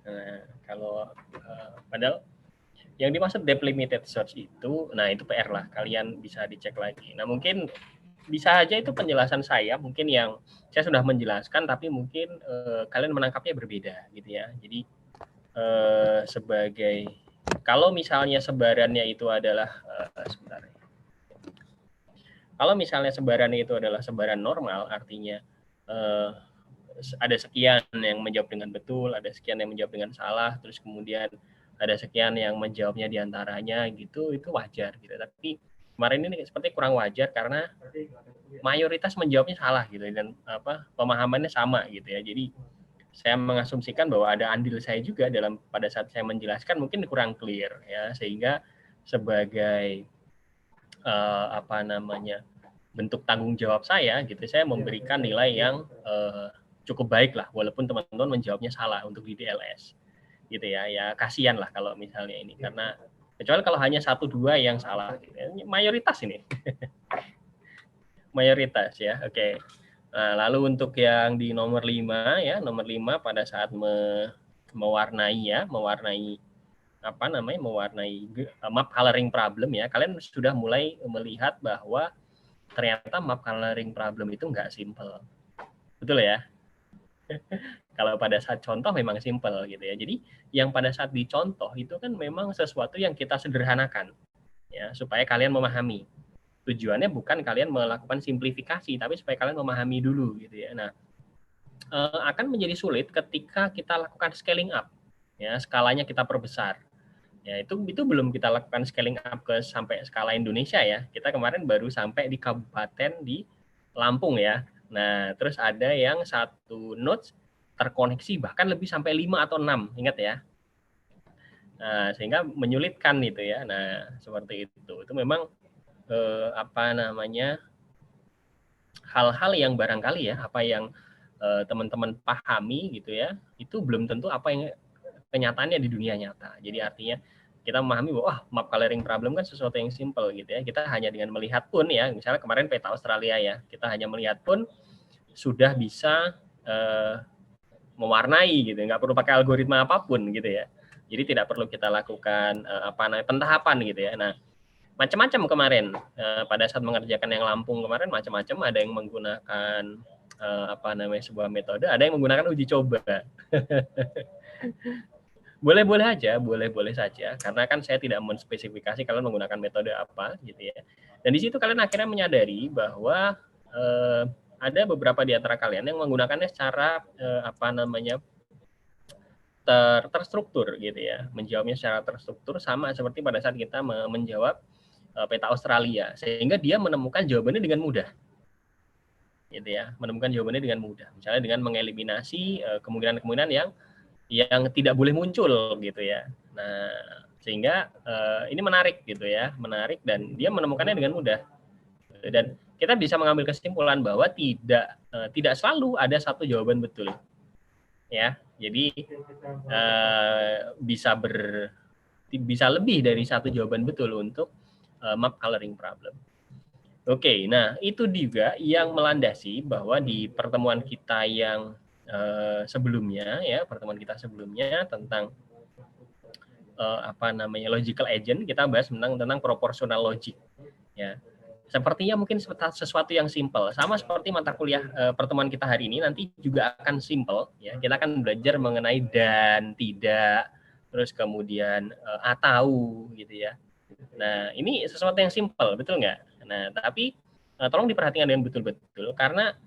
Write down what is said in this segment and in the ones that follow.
Nah, kalau padahal yang dimaksud depth limited search itu, nah itu PR lah, kalian bisa dicek lagi. Nah mungkin bisa aja itu penjelasan saya, mungkin yang saya sudah menjelaskan, tapi mungkin kalian menangkapnya berbeda gitu ya. Jadi sebagai kalau misalnya sebarannya itu adalah sebentar. Kalau misalnya sebarannya itu adalah sebaran normal, artinya ada sekian yang menjawab dengan betul, ada sekian yang menjawab dengan salah, terus kemudian ada sekian yang menjawabnya diantaranya gitu, itu wajar gitu. Tapi kemarin ini seperti kurang wajar karena mayoritas menjawabnya salah gitu dan pemahamannya sama gitu ya. Jadi saya mengasumsikan bahwa ada andil saya juga dalam pada saat saya menjelaskan mungkin kurang clear ya, sehingga sebagai bentuk tanggung jawab saya gitu, saya memberikan nilai yang cukup baik lah, walaupun teman-teman menjawabnya salah untuk di DLS gitu ya. Ya kasihan lah kalau misalnya ini, karena kecuali kalau hanya 1-2 yang salah gitu ya. Mayoritas ini mayoritas ya. Oke. Nah, lalu untuk yang di nomor 5 ya, nomor 5 pada saat mewarnai map coloring problem ya, kalian sudah mulai melihat bahwa ternyata map coloring problem itu nggak simple. Betul ya? Kalau pada saat contoh memang simple gitu ya. Jadi yang pada saat dicontoh itu kan memang sesuatu yang kita sederhanakan ya, supaya kalian memahami. Tujuannya bukan kalian melakukan simplifikasi, tapi supaya kalian memahami dulu gitu ya. Nah, akan menjadi sulit ketika kita lakukan scaling up. Ya, skalanya kita perbesar. Ya, itu belum kita lakukan scaling up ke sampai skala Indonesia ya. Kita kemarin baru sampai di kabupaten di Lampung ya. Nah, terus ada yang satu nodes terkoneksi bahkan lebih sampai 5 atau 6, ingat ya. Nah, sehingga menyulitkan itu ya. Nah, seperti itu. Itu memang hal-hal yang barangkali ya, apa yang teman-teman pahami gitu ya, itu belum tentu apa yang kenyataannya di dunia nyata. Jadi artinya kita memahami bahwa map coloring problem kan sesuatu yang simple gitu ya. Kita hanya dengan melihat pun ya, misalnya kemarin peta Australia ya, kita hanya melihat pun sudah bisa mewarnai gitu, nggak perlu pakai algoritma apapun gitu ya. Jadi tidak perlu kita lakukan pentahapan gitu ya. Nah, macam-macam kemarin pada saat mengerjakan yang Lampung kemarin macam-macam, ada yang menggunakan sebuah metode, ada yang menggunakan uji coba. Boleh-boleh aja, boleh-boleh saja, karena kan saya tidak menspesifikasi kalian menggunakan metode apa gitu ya. Dan di situ kalian akhirnya menyadari bahwa ada beberapa di antara kalian yang menggunakannya secara terstruktur gitu ya, menjawabnya secara terstruktur sama seperti pada saat kita menjawab peta Australia, sehingga dia menemukan jawabannya dengan mudah gitu ya, menemukan jawabannya dengan mudah, misalnya dengan mengeliminasi kemungkinan-kemungkinan yang tidak boleh muncul gitu ya. Nah, sehingga ini menarik gitu ya, menarik, dan dia menemukannya dengan mudah. Dan kita bisa mengambil kesimpulan bahwa tidak selalu ada satu jawaban betul ya. Jadi bisa lebih dari satu jawaban betul untuk map coloring problem. Oke, nah itu juga yang melandasi bahwa di pertemuan kita yang sebelumnya ya, pertemuan kita sebelumnya tentang logical agent, kita bahas tentang proportional logic ya. Sepertinya mungkin sesuatu yang simple, sama seperti mata kuliah pertemuan kita hari ini nanti juga akan simple ya. Kita akan belajar mengenai dan, tidak, terus kemudian atau gitu ya. Nah, ini sesuatu yang simple, betul nggak? Nah, tapi tolong diperhatikan dengan betul-betul, karena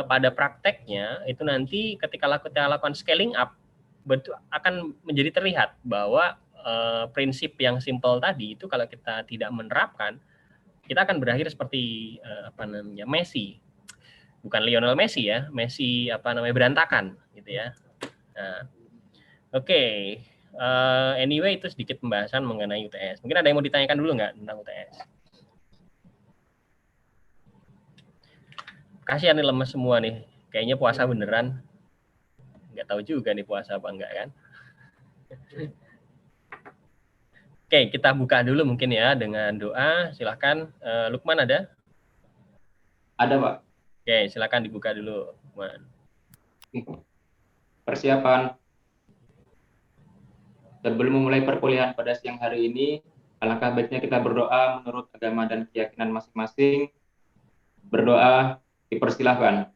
pada prakteknya itu nanti ketika kita lakukan scaling up, betul akan menjadi terlihat bahwa prinsip yang simple tadi itu kalau kita tidak menerapkan, kita akan berakhir seperti Messi, bukan Lionel Messi ya, Messi berantakan gitu ya. Nah, oke. Anyway, itu sedikit pembahasan mengenai UTS. Mungkin ada yang mau ditanyakan dulu nggak tentang UTS? Kasihan nih, lemes semua nih. Kayaknya puasa beneran. Nggak tahu juga nih puasa apa enggak kan. Oke, kita buka dulu mungkin ya dengan doa. Silahkan, Lukman ada? Ada, Pak. Oke, silahkan dibuka dulu, Lukman. Persiapan. Sebelum memulai perkuliahan pada siang hari ini, alangkah baiknya kita berdoa menurut agama dan keyakinan masing-masing. Berdoa dipersilahkan.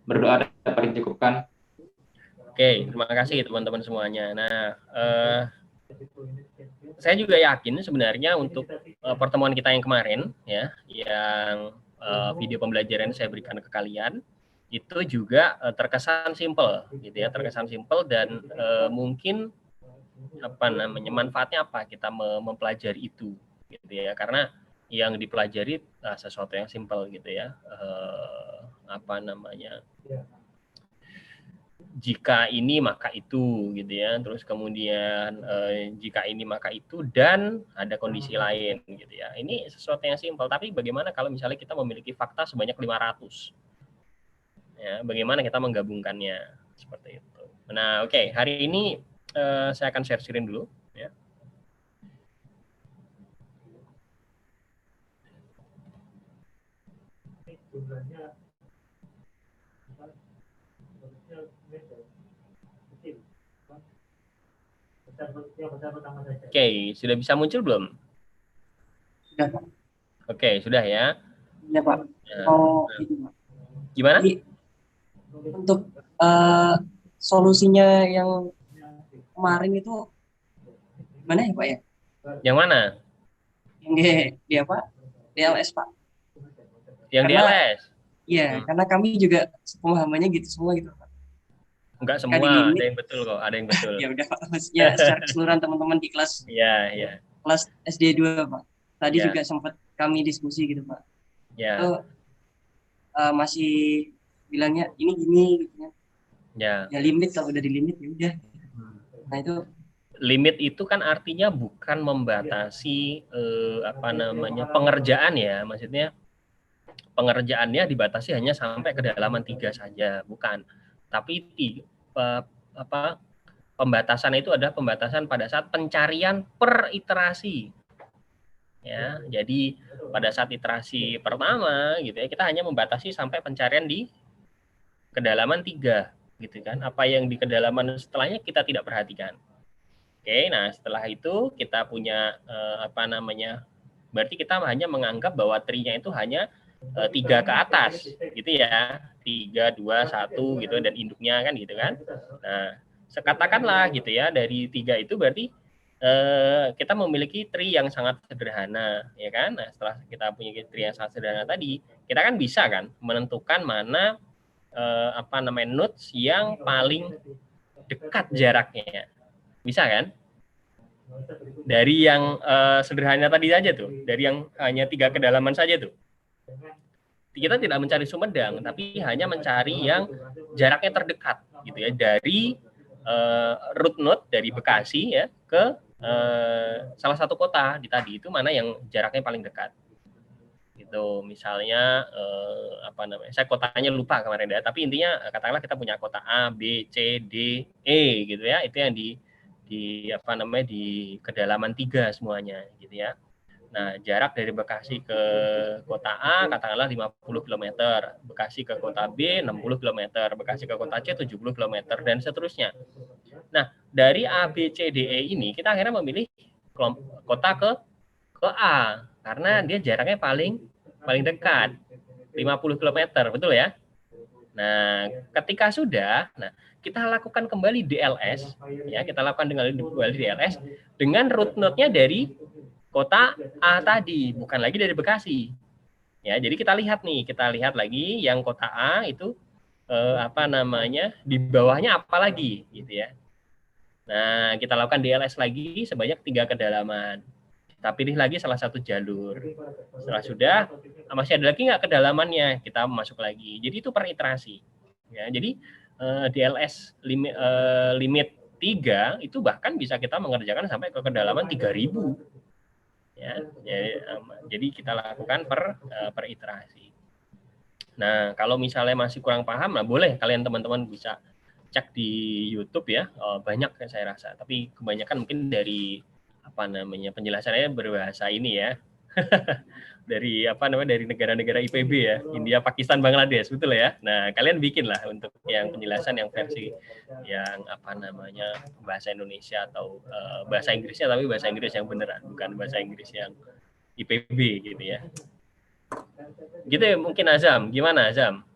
Berdoa dapat dicukupkan. Oke, terima kasih teman-teman semuanya. Nah, saya juga yakin sebenarnya untuk pertemuan kita yang kemarin, ya, yang video pembelajaran saya berikan ke kalian, itu juga terkesan simple, gitu ya, terkesan simple dan mungkin manfaatnya apa kita mempelajari itu, gitu ya, karena yang dipelajari sesuatu yang simple, gitu ya, jika ini maka itu, gitu ya, terus kemudian jika ini maka itu dan ada kondisi lain, gitu ya. Ini sesuatu yang simpel, tapi bagaimana kalau misalnya kita memiliki fakta sebanyak 500, ya, bagaimana kita menggabungkannya, seperti itu. Nah, oke, hari ini saya akan share screen dulu, ya. Oke, sudah bisa muncul belum? Sudah, Pak. Oke, sudah ya. Ya, Pak. Itu, Pak. Gimana? Jadi, untuk solusinya yang kemarin itu gimana ya, Pak ya? Yang mana? Yang di apa? DLS, Pak. Yang Karena, DLS? Iya, karena kami juga pemahamannya gitu semua gitu, Pak. Enggak semua, ada yang betul kok, ada yang betul. Ya udah, Pak. Maksudnya secara keseluruhan teman-teman di kelas kelas SD 2, Pak. Tadi juga sempat kami diskusi gitu, Pak. Itu masih bilangnya ini gini gitu ya. Ya limit, kalau udah di limit ya udah. Nah, itu limit itu kan artinya bukan membatasi pengerjaan ya, maksudnya pengerjaannya dibatasi hanya sampai kedalaman 3 saja, bukan. Tapi pembatasan itu adalah pembatasan pada saat pencarian per iterasi. Ya, jadi pada saat iterasi pertama gitu ya, kita hanya membatasi sampai pencarian di kedalaman 3 gitu kan. Apa yang di kedalaman setelahnya kita tidak perhatikan. Oke, nah setelah itu kita punya berarti kita hanya menganggap bahwa tree-nya itu hanya 3 ke atas gitu ya, 3, 2, 1 gitu, dan induknya kan gitu kan. Nah, katakanlah gitu ya, dari 3 itu berarti kita memiliki tree yang sangat sederhana, ya kan. Nah, setelah kita punya tree yang sangat sederhana tadi, kita kan bisa kan menentukan mana nodes yang paling dekat jaraknya, bisa kan? Dari yang sederhana tadi saja tuh, dari yang hanya 3 kedalaman saja tuh, kita tidak mencari Sumedang, tapi hanya mencari yang jaraknya terdekat gitu ya, dari root node dari Bekasi ya ke salah satu kota di tadi itu, mana yang jaraknya paling dekat gitu. Misalnya saya kotanya lupa kemarin ya, tapi intinya katakanlah kita punya kota A, B, C, D, E gitu ya, itu yang di kedalaman 3 semuanya gitu ya. Nah, jarak dari Bekasi ke kota A katakanlah 50 km, Bekasi ke kota B 60 km, Bekasi ke kota C 70 km, dan seterusnya. Nah, dari A, B, C, D, E ini kita akhirnya memilih kota ke A karena dia jaraknya paling dekat, 50 km, betul ya? Nah, ketika sudah, kita lakukan kembali DLS, ya, kita lakukan kembali DLS dengan root node-nya dari kota A tadi, bukan lagi dari Bekasi. Ya, jadi kita lihat lagi yang kota A itu di bawahnya apa lagi, gitu ya. Nah, kita lakukan DLS lagi sebanyak 3 kedalaman. Kita pilih lagi salah satu jalur. Setelah sudah, masih ada lagi nggak kedalamannya, kita masuk lagi. Jadi itu per iterasi. Ya, jadi DLS limit 3 itu bahkan bisa kita mengerjakan sampai ke kedalaman 3000. Ya, jadi kita lakukan per iterasi. Nah, kalau misalnya masih kurang paham, boleh kalian teman-teman bisa cek di YouTube ya, banyak saya rasa. Tapi kebanyakan mungkin dari penjelasannya berbahasa ini ya, dari dari negara-negara IPB ya, India, Pakistan, Bangladesh, betul ya. Nah, kalian bikin lah untuk yang penjelasan yang versi yang bahasa Indonesia atau bahasa Inggrisnya, tapi bahasa Inggris yang beneran, bukan bahasa Inggris yang IPB gitu ya. Gitu ya mungkin Azam. Gimana Azam?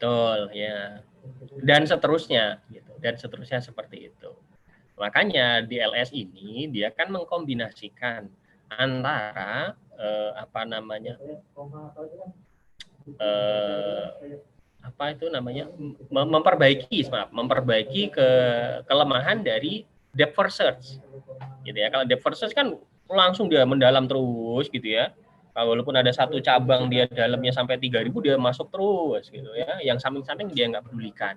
Betul, ya. Dan seterusnya, gitu. Dan seterusnya seperti itu. Makanya di LS ini dia kan mengkombinasikan antara memperbaiki kelemahan dari depth first search, gitu ya. Kalau depth first search kan langsung dia mendalam terus, gitu ya. Walaupun ada satu cabang dia dalamnya sampai 3.000 dia masuk terus gitu ya. Yang samping-samping dia nggak pedulikan.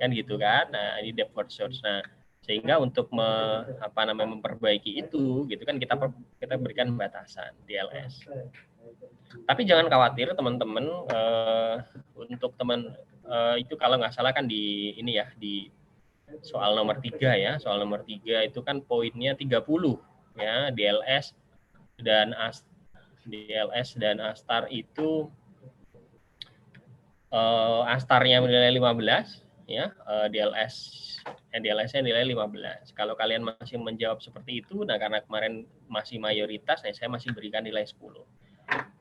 Kan gitu kan. Nah, ini depth first search. Nah, sehingga untuk memperbaiki itu gitu kan kita berikan batasan di LS. Tapi jangan khawatir teman-teman, untuk itu kalau nggak salah kan di ini ya, di soal nomor 3 ya. Soal nomor 3 itu kan poinnya 30 ya, DLS dan Astar itu Astarnya nilai 15 ya, DLS-nya nilai 15. Kalau kalian masih menjawab seperti itu, nah karena kemarin masih mayoritas, saya masih berikan nilai 10.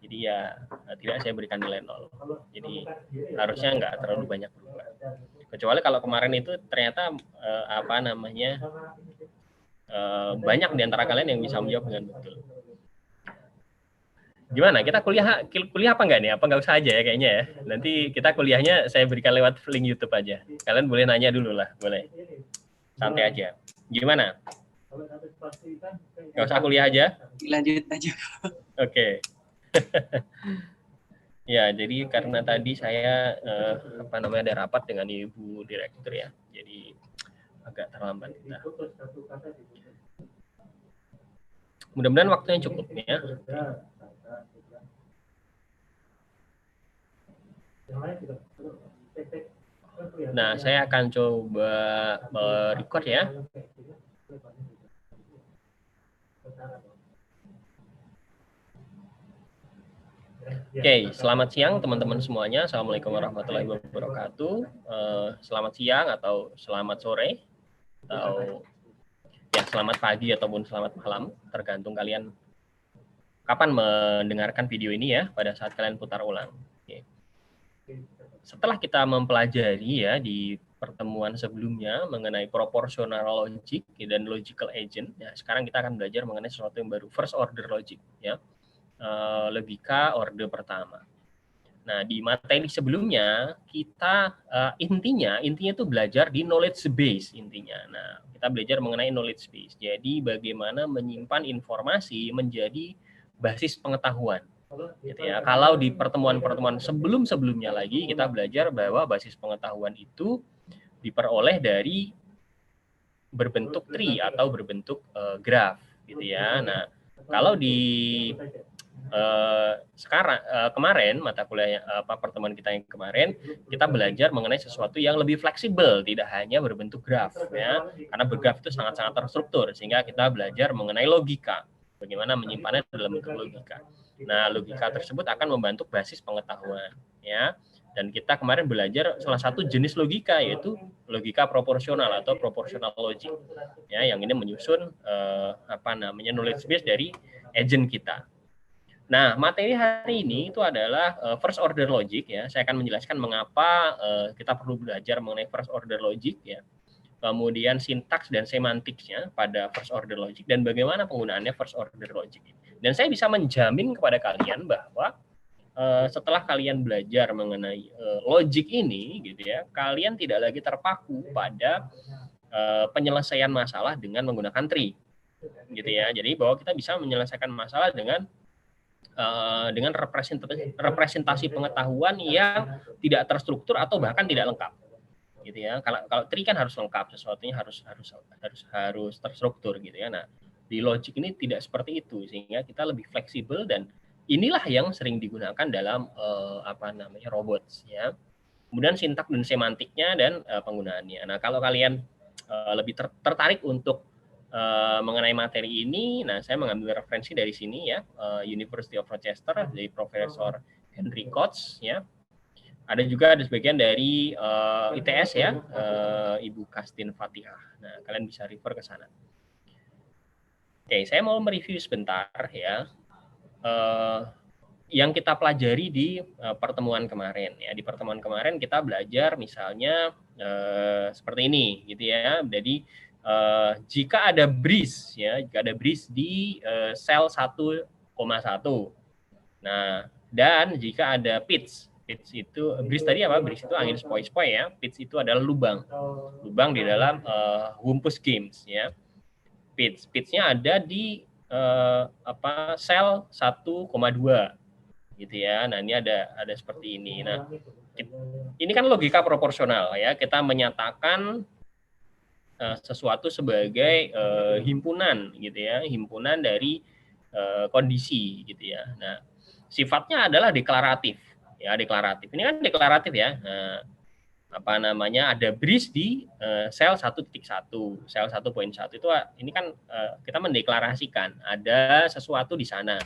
Jadi ya tidak saya berikan nilai 0. Jadi harusnya nggak terlalu banyak berubah. Kecuali kalau kemarin itu ternyata banyak di antara kalian yang bisa menjawab dengan betul. Gimana? Kita kuliah apa enggak nih? Apa nggak usah aja ya kayaknya ya. Nanti kita kuliahnya saya berikan lewat link YouTube aja. Kalian boleh nanya dulu lah, boleh. Santai aja. Gimana? Nggak usah kuliah aja? Lanjut aja. Oke. Ya, jadi karena tadi saya ada rapat dengan Ibu Direktur ya. Jadi agak terlambat kita. Mudah-mudahan waktunya cukup ya. Nah, saya akan coba record ya. Oke, selamat siang teman-teman semuanya. Assalamualaikum warahmatullahi wabarakatuh. Selamat siang atau selamat sore atau ya selamat pagi ataupun selamat malam, tergantung kalian kapan mendengarkan video ini ya, pada saat kalian putar ulang. Oke. Setelah kita mempelajari ya di pertemuan sebelumnya mengenai proportional logic dan logical agent, ya sekarang kita akan belajar mengenai sesuatu yang baru, first order logic ya. Logika orde pertama. Nah, di materi sebelumnya kita intinya itu belajar di knowledge base intinya. Nah, kita belajar mengenai knowledge base. Jadi bagaimana menyimpan informasi menjadi basis pengetahuan. Gitu ya. Kalau di pertemuan-pertemuan sebelum-sebelumnya lagi kita belajar bahwa basis pengetahuan itu diperoleh dari berbentuk tree atau berbentuk graf gitu ya. Nah, kalau di kemarin mata kuliah pertemuan kita yang kemarin kita belajar mengenai sesuatu yang lebih fleksibel, tidak hanya berbentuk graf ya, karena bergraf itu sangat-sangat terstruktur, sehingga kita belajar mengenai logika, bagaimana menyimpannya dalam bentuk logika. Nah, logika tersebut akan membentuk basis pengetahuan ya. Dan kita kemarin belajar salah satu jenis logika, yaitu logika proporsional atau proportional logic ya, yang ini menyusun knowledge base dari agent kita. Nah, materi hari ini itu adalah first order logic ya. Saya akan menjelaskan mengapa kita perlu belajar mengenai first order logic ya. Kemudian sintaks dan semantiknya pada first order logic dan bagaimana penggunaannya first order logic. Dan saya bisa menjamin kepada kalian bahwa setelah kalian belajar mengenai logic ini gitu ya, kalian tidak lagi terpaku pada penyelesaian masalah dengan menggunakan tree. Gitu ya. Jadi bahwa kita bisa menyelesaikan masalah dengan representasi pengetahuan yang tidak terstruktur atau bahkan tidak lengkap. gitu ya. Kalau tree kan harus lengkap, sesuatunya harus terstruktur gitu ya. Nah, di logic ini tidak seperti itu, sehingga kita lebih fleksibel, dan inilah yang sering digunakan dalam robots ya. Kemudian sintak dan semantiknya dan penggunaannya. Nah, kalau kalian lebih tertarik untuk mengenai materi ini, nah saya mengambil referensi dari sini ya, University of Rochester dari Profesor Henry Coates ya. Ada sebagian dari ITS ya, Ibu Kastin Fatihah. Nah, kalian bisa refer ke sana. Oke, saya mau mereview sebentar ya. Yang kita pelajari di pertemuan kemarin ya. Di pertemuan kemarin kita belajar misalnya seperti ini gitu ya. Jadi jika ada breeze ya, jika ada breeze di sel 1,1. Nah, dan jika ada pitch itu breeze tadi apa? Breeze itu angin sepoi-sepoi ya. Pitch itu adalah lubang di dalam wumpus games ya. Pitch-nya ada di sel 1,2 gitu ya. Nah, ini ada seperti ini. Nah, ini kan logika proporsional ya. Kita menyatakan sesuatu sebagai himpunan gitu ya, himpunan dari kondisi gitu ya. Nah, sifatnya adalah deklaratif ya, deklaratif. Ini kan deklaratif ya. Nah, ada breeze di sel 1.1, sel 1.1 itu ini kan kita mendeklarasikan ada sesuatu di sana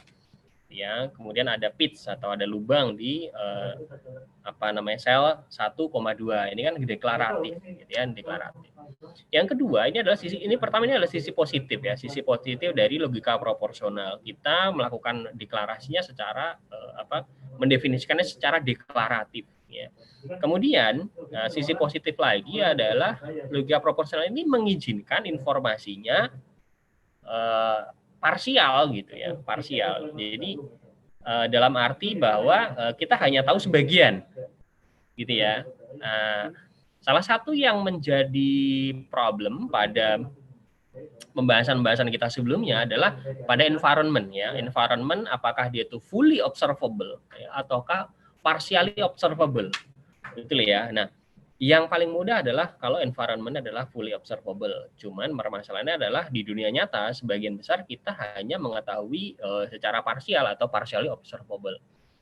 ya. Kemudian ada pitch atau ada lubang di sel 1,2. Ini kan deklaratif gitu ya, deklaratif. Yang kedua ini adalah pertama ini adalah sisi positif ya, sisi positif dari logika proporsional. Kita melakukan deklarasinya secara mendefinisikannya secara deklaratif ya. Kemudian sisi positif lagi adalah logika proporsional ini mengizinkan informasinya parsial gitu ya, parsial. Jadi dalam arti bahwa kita hanya tahu sebagian gitu ya. Salah satu yang menjadi problem pada pembahasan kita sebelumnya adalah pada environment ya. Environment apakah dia itu fully observable ya, ataukah partially observable. Betul ya. Nah, yang paling mudah adalah kalau environment adalah fully observable. Cuman permasalahannya adalah di dunia nyata sebagian besar kita hanya mengetahui secara parsial atau partially observable.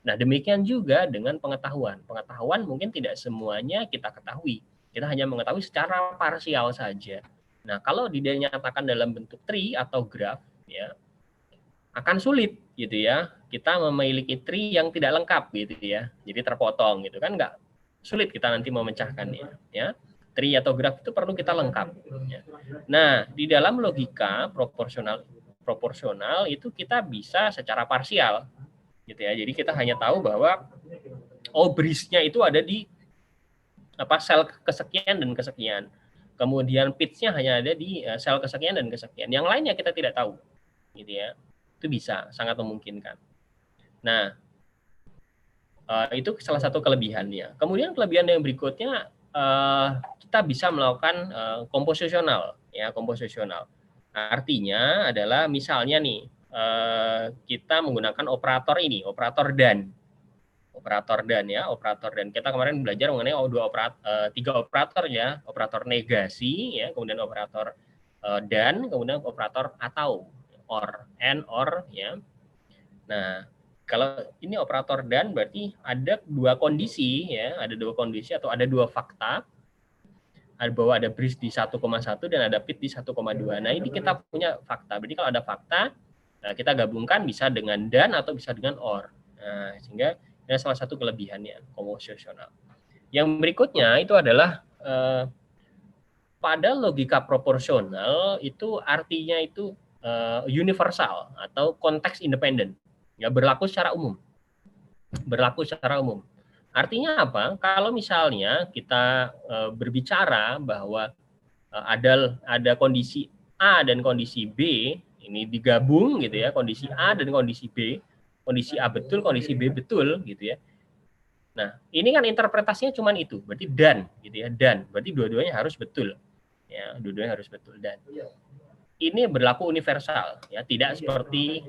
Nah, demikian juga dengan pengetahuan. Pengetahuan mungkin tidak semuanya kita ketahui. Kita hanya mengetahui secara parsial saja. Nah, kalau dinyatakan dalam bentuk tree atau graph ya, akan sulit gitu ya. Kita memiliki tree yang tidak lengkap gitu ya. Jadi terpotong gitu kan, nggak sulit kita nanti memecahkannya ya. Tree atau graph itu perlu kita lengkap ya. Nah, di dalam logika proporsional itu kita bisa secara parsial gitu ya. Jadi kita hanya tahu bahwa breeze-nya itu ada di sel kesekian dan kesekian. Kemudian pitch-nya hanya ada di sel kesekian dan kesekian. Yang lainnya kita tidak tahu. Gitu ya. Itu bisa, sangat memungkinkan. Nah, itu salah satu kelebihannya. Kemudian kelebihan yang berikutnya, kita bisa melakukan komposisional. Ya, komposisional. Artinya adalah misalnya nih, kita menggunakan operator ini, operator dan. Operator dan ya, operator dan. Kita kemarin belajar mengenai tiga operator ya, operator negasi ya, kemudian operator dan, kemudian operator atau or, and or ya. Nah, kalau ini operator dan berarti ada dua kondisi ya, ada dua kondisi atau ada dua fakta. Bahwa ada breeze di 1,1 dan ada pitch di 1,2. Nah, ini kita punya fakta. Berarti kalau ada fakta, kita gabungkan bisa dengan dan atau bisa dengan or. Nah, sehingga ini salah satu kelebihannya komposisional. Yang berikutnya itu adalah pada logika proporsional itu artinya itu universal atau konteks independen. Ya, berlaku secara umum. Berlaku secara umum. Artinya apa? Kalau misalnya kita berbicara bahwa ada kondisi A dan kondisi B, ini digabung gitu ya, kondisi A dan kondisi B, kondisi A betul, kondisi B betul gitu ya. Nah, ini kan interpretasinya cuma itu, berarti dan gitu ya, dan berarti dua-duanya harus betul. Ya, dua-duanya harus betul dan. Ini berlaku universal ya, tidak seperti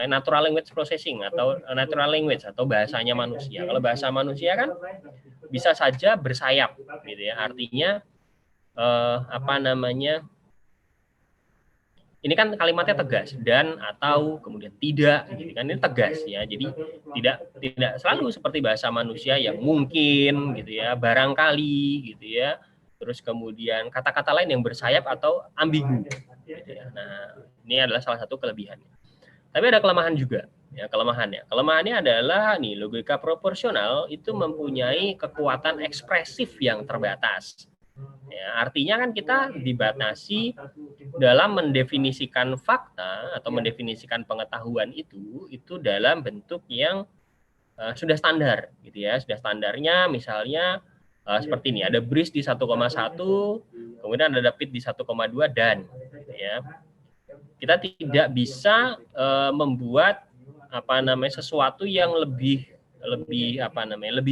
natural language processing atau natural language atau bahasanya manusia. Kalau bahasa manusia kan bisa saja bersayap gitu ya. Artinya ini kan kalimatnya tegas, dan, atau, kemudian tidak, gitu kan, ini tegas ya. Jadi tidak selalu seperti bahasa manusia yang mungkin gitu ya, barangkali gitu ya. Terus kemudian kata-kata lain yang bersayap atau ambigu gitu ya. Nah, ini adalah salah satu kelebihannya. Tapi ada kelemahan juga ya. Kelemahannya adalah nih, logika proporsional itu mempunyai kekuatan ekspresif yang terbatas. Ya, artinya kan kita dibatasi dalam mendefinisikan fakta atau mendefinisikan pengetahuan itu dalam bentuk yang sudah standar gitu ya. Sudah standarnya misalnya seperti ini, ada breeze di 1,1, kemudian ada pit di 1,2 dan gitu ya. Kita tidak bisa membuat sesuatu yang lebih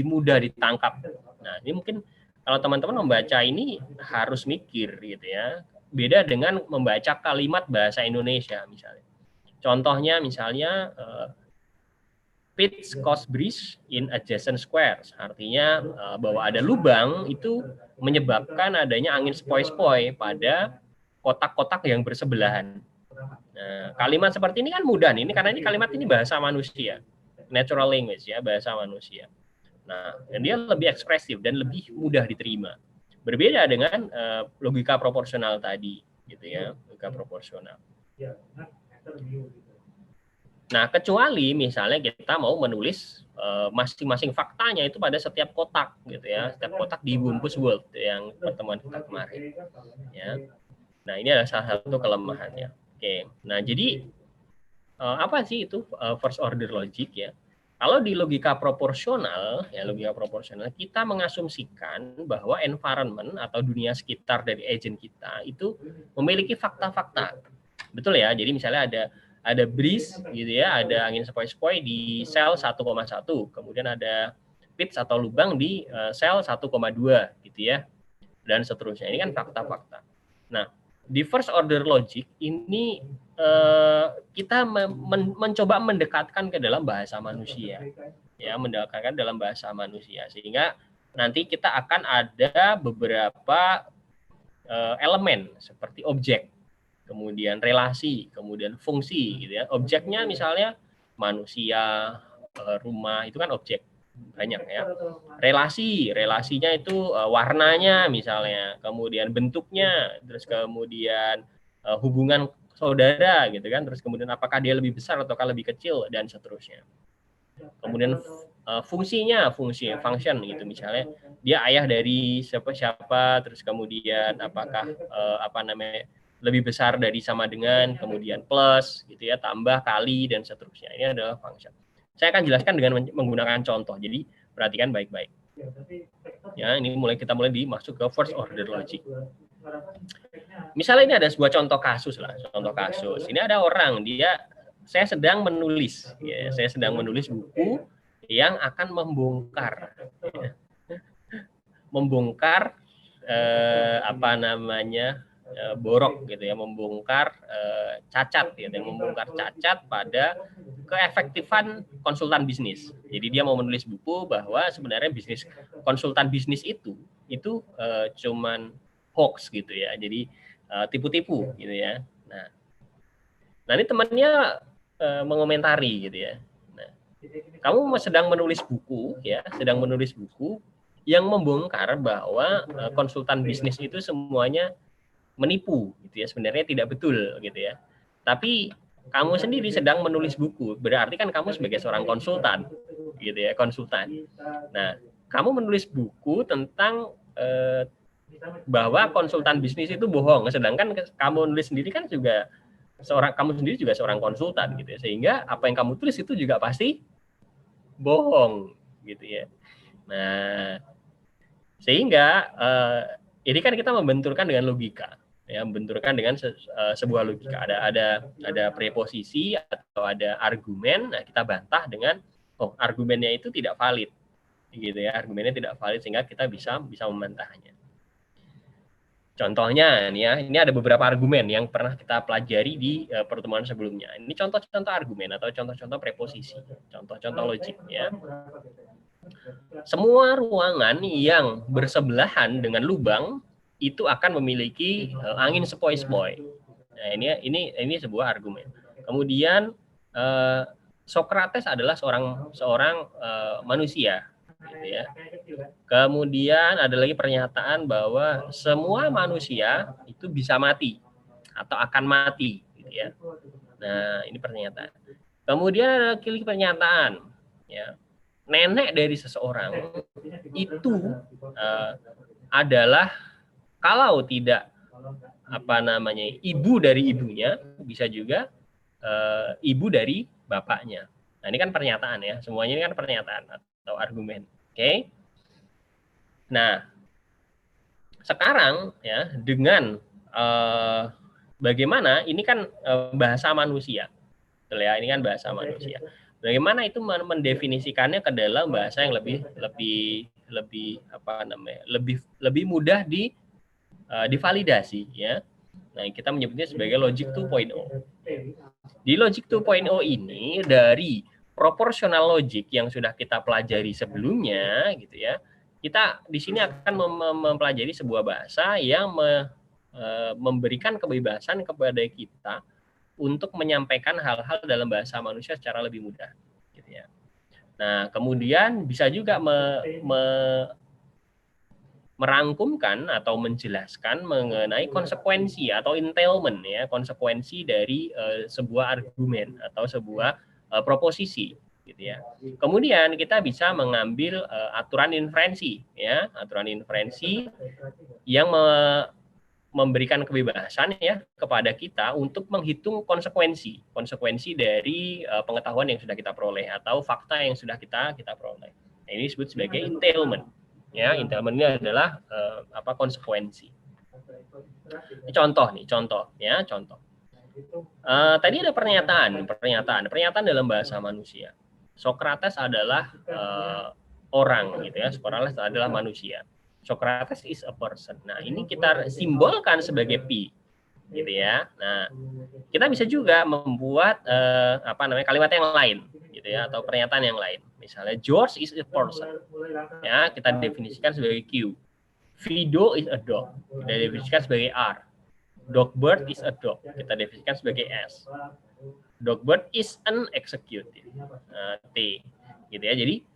mudah ditangkap. Nah, ini mungkin kalau teman-teman membaca ini harus mikir gitu ya. Beda dengan membaca kalimat bahasa Indonesia misalnya. Contohnya misalnya pits cause breeze in adjacent squares. Artinya bahwa ada lubang itu menyebabkan adanya angin sepoi-sepoi pada kotak-kotak yang bersebelahan. Nah, kalimat seperti ini kan mudah nih, karena ini kalimat ini bahasa manusia, natural language ya, bahasa manusia. Nah, dan dia lebih ekspresif dan lebih mudah diterima. Berbeda dengan logika proporsional tadi, gitu ya, logika proporsional. Nah, kecuali misalnya kita mau menulis masing-masing faktanya itu pada setiap kotak, gitu ya, setiap kotak dibungkus Word yang pertemuan kita kemarin. Ya. Nah, ini adalah salah satu kelemahannya. Oke, nah jadi apa sih itu first order logic ya? Kalau di logika proporsional, kita mengasumsikan bahwa environment atau dunia sekitar dari agent kita itu memiliki fakta-fakta. Betul ya? Jadi misalnya ada breeze gitu ya, ada angin sepoi-sepoi di sel 1,1, kemudian ada pits atau lubang di sel 1,2 gitu ya. Dan seterusnya. Ini kan fakta-fakta. Nah, di first order logic ini kita mencoba mendekatkan ke dalam bahasa manusia, ya, mendekatkan dalam bahasa manusia, sehingga nanti kita akan ada beberapa elemen seperti objek, kemudian relasi, kemudian fungsi, gitu ya. Objeknya misalnya manusia, rumah, itu kan objek banyak ya. Relasinya itu warnanya misalnya, kemudian bentuknya, terus kemudian hubungan saudara gitu kan, terus kemudian apakah dia lebih besar ataukah lebih kecil dan seterusnya. Kemudian fungsinya, function gitu, misalnya dia ayah dari siapa, terus kemudian apakah lebih besar dari sama dengan, kemudian plus gitu ya, tambah kali dan seterusnya. Ini adalah function. Saya akan jelaskan dengan menggunakan contoh. Jadi perhatikan baik-baik. Ya, ini kita mulai masuk ke first order logic. Misalnya ini ada sebuah contoh kasus lah, Ini ada orang, saya sedang menulis, ya, saya sedang menulis buku yang akan membongkar borok gitu ya, membongkar cacat gitu, membongkar cacat pada keefektifan konsultan bisnis. Jadi dia mau menulis buku bahwa sebenarnya konsultan bisnis itu cuman hoax gitu ya. Jadi tipu-tipu gitu ya. Nah ini temannya mengomentari gitu ya. Nah, kamu sedang menulis buku yang membongkar bahwa konsultan bisnis itu semuanya menipu gitu ya, sebenarnya tidak betul gitu ya. Tapi kamu sendiri sedang menulis buku, berarti kan kamu sebagai seorang konsultan gitu ya, konsultan. Nah, kamu menulis buku tentang bahwa konsultan bisnis itu bohong, sedangkan kamu nulis sendiri kan juga seorang konsultan gitu ya, sehingga apa yang kamu tulis itu juga pasti bohong gitu ya. Nah, sehingga ini kan kita membenturkan dengan logika, ya, membenturkan dengan sebuah logika. Ada preposisi atau ada argumen. Nah, kita bantah dengan argumennya itu tidak valid, gitu ya. Argumennya tidak valid sehingga kita bisa membantahnya. Contohnya nih ya, ini ada beberapa argumen yang pernah kita pelajari di pertemuan sebelumnya. Ini contoh-contoh argumen atau contoh-contoh preposisi, contoh-contoh logik ya. Semua ruangan yang bersebelahan dengan lubang itu akan memiliki angin sepoi-sepoi. Nah, ini sebuah argumen. Kemudian Socrates adalah seorang manusia, gitu ya. Kemudian ada lagi pernyataan bahwa semua manusia itu bisa mati atau akan mati, gitu ya. Nah, ini pernyataan. Kemudian ada lagi pernyataan, ya, nenek dari seseorang itu adalah kalau tidak ibu dari ibunya, bisa juga ibu dari bapaknya. Nah, ini kan pernyataan ya, semuanya ini kan pernyataan atau argumen. Oke. Nah, sekarang ya dengan bagaimana ini kan bahasa manusia, betul ya, ini kan bahasa manusia. Bagaimana itu mendefinisikannya ke dalam bahasa yang lebih mudah divalidasi ya. Nah, kita menyebutnya sebagai logic 2.0. Di logic 2.0 ini dari proportional logic yang sudah kita pelajari sebelumnya gitu ya. Kita di sini akan mempelajari sebuah bahasa yang memberikan kebebasan kepada kita untuk menyampaikan hal-hal dalam bahasa manusia secara lebih mudah, gitu ya. Nah, kemudian bisa juga merangkumkan atau menjelaskan mengenai konsekuensi atau entailment ya, konsekuensi dari sebuah argumen atau sebuah proposisi, gitu ya. Kemudian kita bisa mengambil aturan inferensi ya, aturan inferensi yang memberikan kebebasan ya kepada kita untuk menghitung konsekuensi dari pengetahuan yang sudah kita peroleh atau fakta yang sudah kita peroleh. Nah, ini disebut sebagai entailment. Ya, entailment ini adalah konsekuensi. Ini contoh ya. Tadi ada pernyataan dalam bahasa manusia. Socrates adalah orang, gitu ya. Socrates adalah manusia. Socrates is a person. Nah, ini kita simbolkan sebagai P, gitu ya. Nah, kita bisa juga membuat kalimat yang lain, gitu ya, atau pernyataan yang lain. Misalnya George is a person. Ya, kita definisikan sebagai Q. Fido is a dog. Kita definisikan sebagai R. Dogbird is a dog. Kita definisikan sebagai S. Dogbird is an executive. T. Gitu ya. Jadi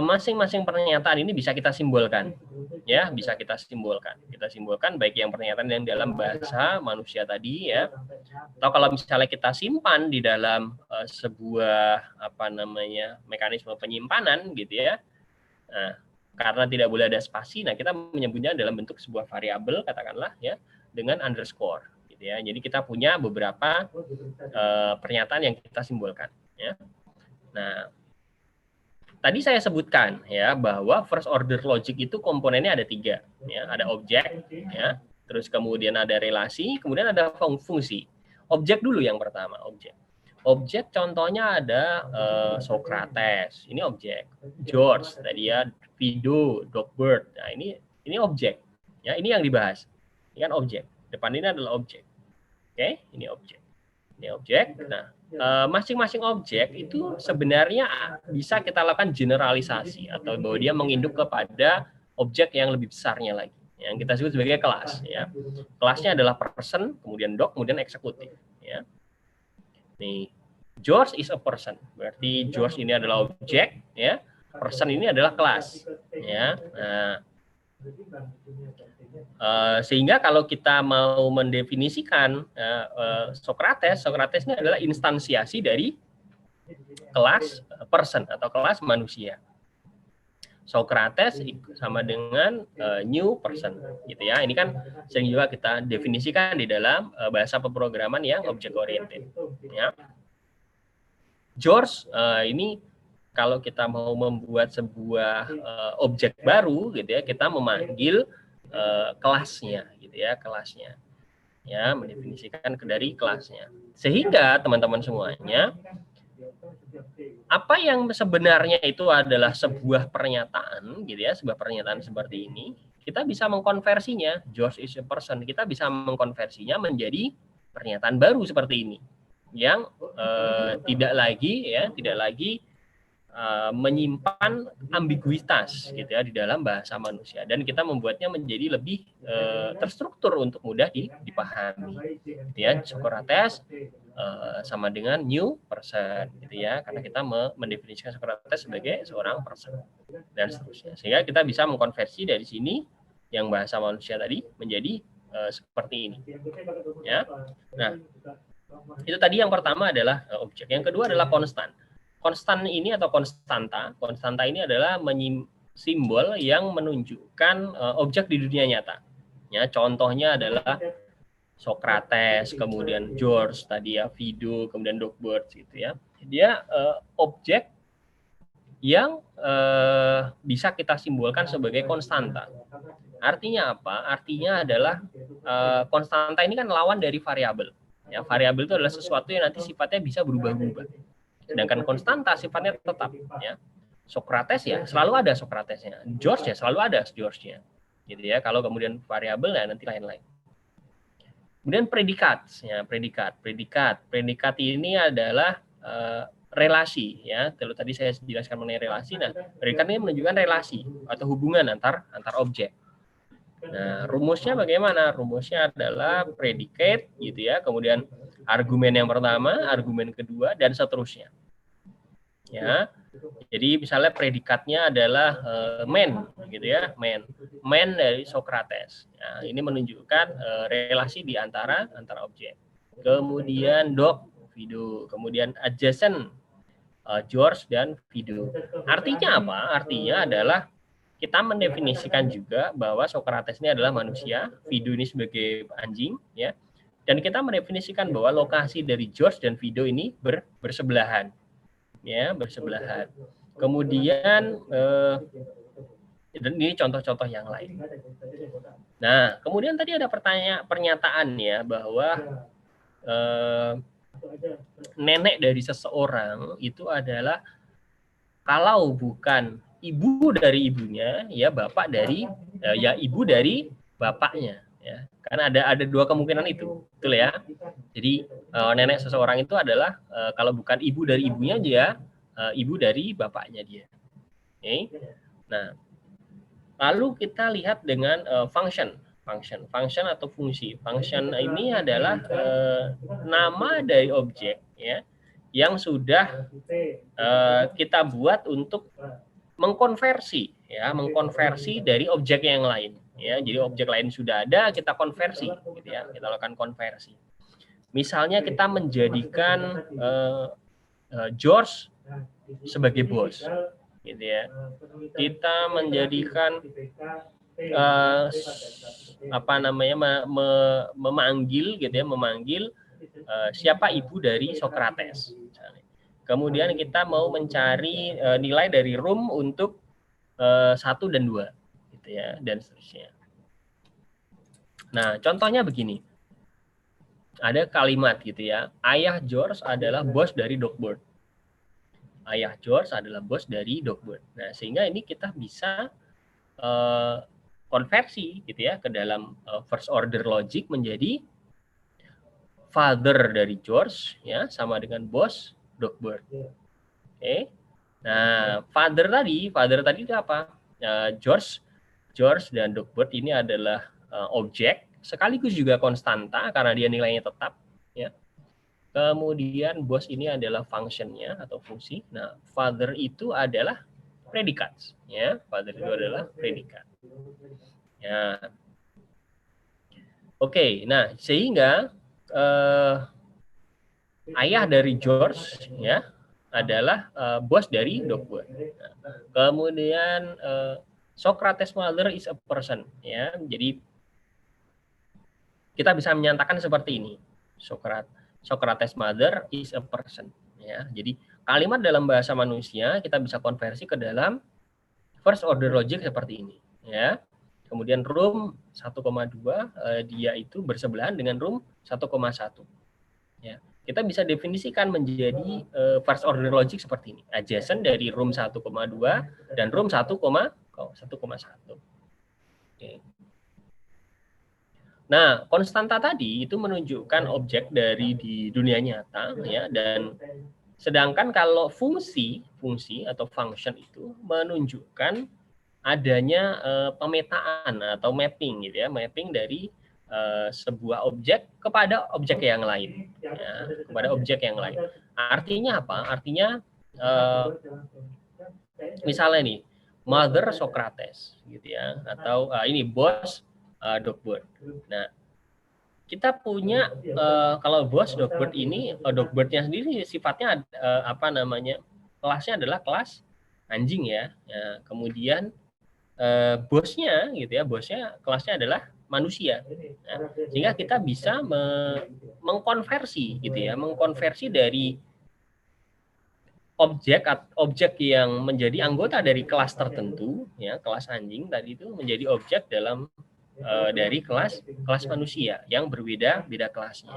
masing-masing pernyataan ini bisa kita simbolkan, ya, bisa kita simbolkan baik yang pernyataan yang dalam bahasa manusia tadi, ya, atau kalau misalnya kita simpan di dalam sebuah mekanisme penyimpanan, gitu ya. Nah, karena tidak boleh ada spasi, nah kita menyebutnya dalam bentuk sebuah variabel, katakanlah ya, dengan underscore, gitu ya. Jadi kita punya beberapa pernyataan yang kita simbolkan, ya. Nah, tadi saya sebutkan ya bahwa first order logic itu komponennya ada 3, ya, ada objek, ya, terus kemudian ada relasi, kemudian ada fungsi. Objek dulu yang pertama, objek. Objek contohnya ada Socrates, ini objek. George tadi ya, Fido, Dogbird. Nah, ini objek. Ya, ini yang dibahas. Ini kan objek. Depan ini adalah objek. Oke, ini objek. Ini objek. Nah, masing-masing objek itu sebenarnya bisa kita lakukan generalisasi atau bahwa dia menginduk kepada objek yang lebih besarnya lagi, yang kita sebut sebagai kelas, ya. Kelasnya adalah person, kemudian dog, kemudian eksekutif, ya. Nih, George is a person, berarti George ini adalah objek, ya. Person ini adalah kelas, ya. Nah, sehingga kalau kita mau mendefinisikan Socrates ini adalah instansiasi dari kelas person atau kelas manusia. Socrates sama dengan new person, gitu ya. Ini kan sering juga kita definisikan di dalam bahasa pemrograman yang object oriented, ya. George ini kalau kita mau membuat sebuah objek baru, gitu ya, kita memanggil kelasnya, gitu ya, kelasnya, ya, mendefinisikan dari kelasnya. Sehingga teman-teman semuanya, apa yang sebenarnya itu adalah sebuah pernyataan, gitu ya, sebuah pernyataan seperti ini, kita bisa mengkonversinya. George is a person, kita bisa mengkonversinya menjadi pernyataan baru seperti ini, yang tidak lagi menyimpan ambiguitas gitu ya di dalam bahasa manusia, dan kita membuatnya menjadi lebih terstruktur untuk mudah dipahami gitu ya. Socrates sama dengan new person gitu ya, karena kita mendefinisikan Socrates sebagai seorang person dan seterusnya, sehingga kita bisa mengkonversi dari sini yang bahasa manusia tadi menjadi seperti ini ya. Nah, itu tadi yang pertama adalah objek. Yang kedua adalah konstan. Konstan ini atau konstanta ini adalah simbol yang menunjukkan objek di dunia nyata. Ya, contohnya adalah Socrates, kemudian George tadi ya, Fido, kemudian Dogbert gitu ya. Dia objek yang bisa kita simbolkan sebagai konstanta. Artinya apa? Artinya adalah konstanta ini kan lawan dari variabel. Ya, variabel itu adalah sesuatu yang nanti sifatnya bisa berubah-ubah. Sedangkan konstanta sifatnya tetap ya. Socrates ya selalu ada Socratesnya, George ya selalu ada George-nya. Gitu ya. Kalau kemudian variabel ya nanti lain-lain. Kemudian predikat ya, predikat ini adalah relasi ya. Kalau tadi saya jelaskan mengenai relasi, nah predikat ini menunjukkan relasi atau hubungan antar objek. Nah, rumusnya bagaimana? Rumusnya adalah predicate gitu ya, kemudian argumen yang pertama, argumen kedua, dan seterusnya. Ya. Jadi misalnya predikatnya adalah man gitu ya, man dari Socrates. Ya, ini menunjukkan relasi di antara objek. Kemudian dog, Fido, kemudian adjacent, George dan Fido. Artinya apa? Artinya adalah kita mendefinisikan juga bahwa Socrates ini adalah manusia, Fido ini sebagai anjing, ya. Dan kita mendefinisikan bahwa lokasi dari George dan Fido ini bersebelahan, ya, bersebelahan. Kemudian dan ini contoh-contoh yang lain. Nah, kemudian tadi ada pernyataan ya bahwa nenek dari seseorang itu adalah kalau bukan ibu dari ibunya, ya bapak dari ya ibu dari bapaknya, ya. Karena ada dua kemungkinan itu, betul ya. Jadi nenek seseorang itu adalah kalau bukan ibu dari ibunya dia, ibu dari bapaknya dia. Okay. Nah, lalu kita lihat dengan function atau fungsi. Function ini adalah nama dari objek, ya, yang sudah kita buat untuk mengkonversi dari objek yang lain, ya. Jadi objek lain sudah ada, kita konversi gitu ya, kita lakukan konversi. Misalnya kita menjadikan George sebagai bos gitu ya. Kita menjadikan memanggil gitu ya, siapa ibu dari Socrates misalnya. Kemudian kita mau mencari nilai dari room untuk 1 dan 2 gitu ya, dan seterusnya. Nah, contohnya begini. Ada kalimat gitu ya. Ayah George adalah bos dari Dogbert. Ayah George adalah bos dari Dogbert. Nah, sehingga ini kita bisa konversi gitu ya ke dalam first order logic menjadi father dari George ya sama dengan bos Dogbert. Oke. Nah, father tadi itu apa? George dan Dogbert ini adalah objek sekaligus juga konstanta karena dia nilainya tetap, ya. Kemudian bos ini adalah function-nya atau fungsi. Nah, father itu adalah predikat, ya. Father itu adalah predikat. Ya. Oke, nah sehingga ayah dari George ya adalah bos dari Dogbert. Nah, kemudian Socrates mother is a person, ya. Jadi kita bisa menyatakan seperti ini. Socrates mother is a person, ya. Jadi kalimat dalam bahasa manusia kita bisa konversi ke dalam first order logic seperti ini, ya. Kemudian room 1,2 dia itu bersebelahan dengan room 1,1. Ya. Kita bisa definisikan menjadi first order logic seperti ini. Adjacent dari room 1,2 dan room 1,1. Oke. Nah, konstanta tadi itu menunjukkan objek dari di dunia nyata, ya, dan Sedangkan kalau fungsi atau function itu menunjukkan adanya pemetaan atau mapping gitu ya, mapping dari sebuah objek kepada objek yang lain, ya, kepada objek yang lain. Artinya apa? Artinya misalnya nih, Mother Socrates gitu ya, atau ini Bos Dogbert. Nah, kita punya kalau Bos Dogbert ini, Dogbertnya sendiri sifatnya apa namanya, kelasnya adalah kelas anjing ya. Kemudian bosnya gitu ya, bosnya kelasnya adalah manusia. Nah, sehingga kita bisa mengkonversi gitu ya, mengkonversi dari objek yang menjadi anggota dari kelas tertentu ya, kelas anjing tadi itu menjadi objek dalam dari kelas manusia yang beda kelasnya.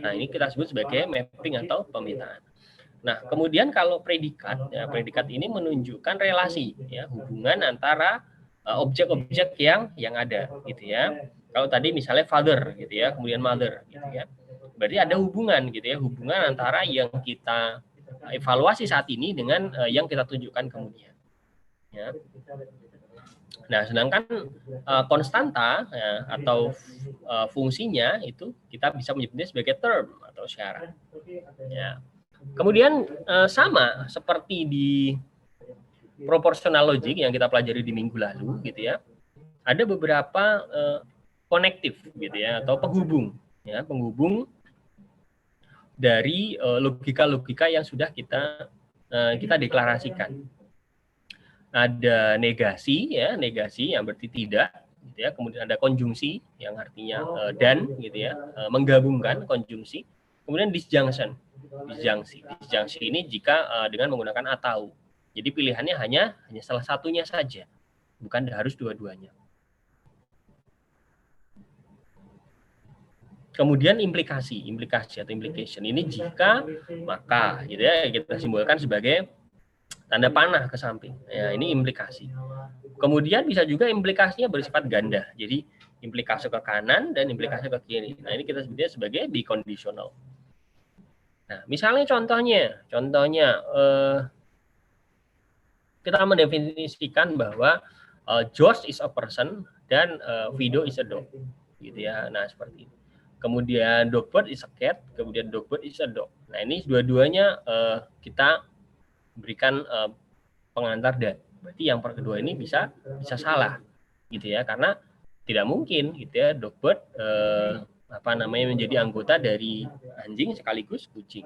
Nah, ini kita sebut sebagai mapping atau pemetaan. Nah, kemudian kalau predikat, ya, predikat ini menunjukkan relasi, ya, hubungan antara objek-objek yang ada, gitu ya. Kalau tadi misalnya father, gitu ya, kemudian mother, gitu ya. Berarti ada hubungan, gitu ya, hubungan antara yang kita evaluasi saat ini dengan yang kita tunjukkan kemudian. Ya. Nah, sedangkan konstanta ya, atau fungsinya itu kita bisa menyebutnya sebagai term atau syarat. Ya. Kemudian sama seperti di proportional logic yang kita pelajari di minggu lalu, gitu ya. Ada beberapa konektif, gitu ya, atau penghubung, ya, penghubung dari logika-logika yang sudah kita deklarasikan. Ada negasi, ya, negasi yang berarti tidak, gitu ya. Kemudian ada konjungsi yang artinya dan, gitu ya, menggabungkan konjungsi. Kemudian disjunction. Disjunction ini jika dengan menggunakan atau. Jadi pilihannya hanya salah satunya saja, bukan harus dua-duanya. Kemudian implikasi atau implication ini jika maka, gitu ya, kita simbolkan sebagai tanda panah ke samping. Ya, ini implikasi. Kemudian bisa juga implikasinya bersifat ganda. Jadi implikasi ke kanan dan implikasi ke kiri. Nah, ini kita sebutnya sebagai biconditional. Nah, misalnya contohnya kita mendefinisikan bahwa Josh is a person dan Fido is a dog, gitu ya. Nah, seperti itu. Kemudian Dogbert is a cat, kemudian Dogbert is a dog. Nah, ini dua-duanya kita berikan pengantar dan. Berarti yang kedua ini bisa salah, gitu ya, karena tidak mungkin, gitu ya, Dogbert menjadi anggota dari anjing sekaligus kucing,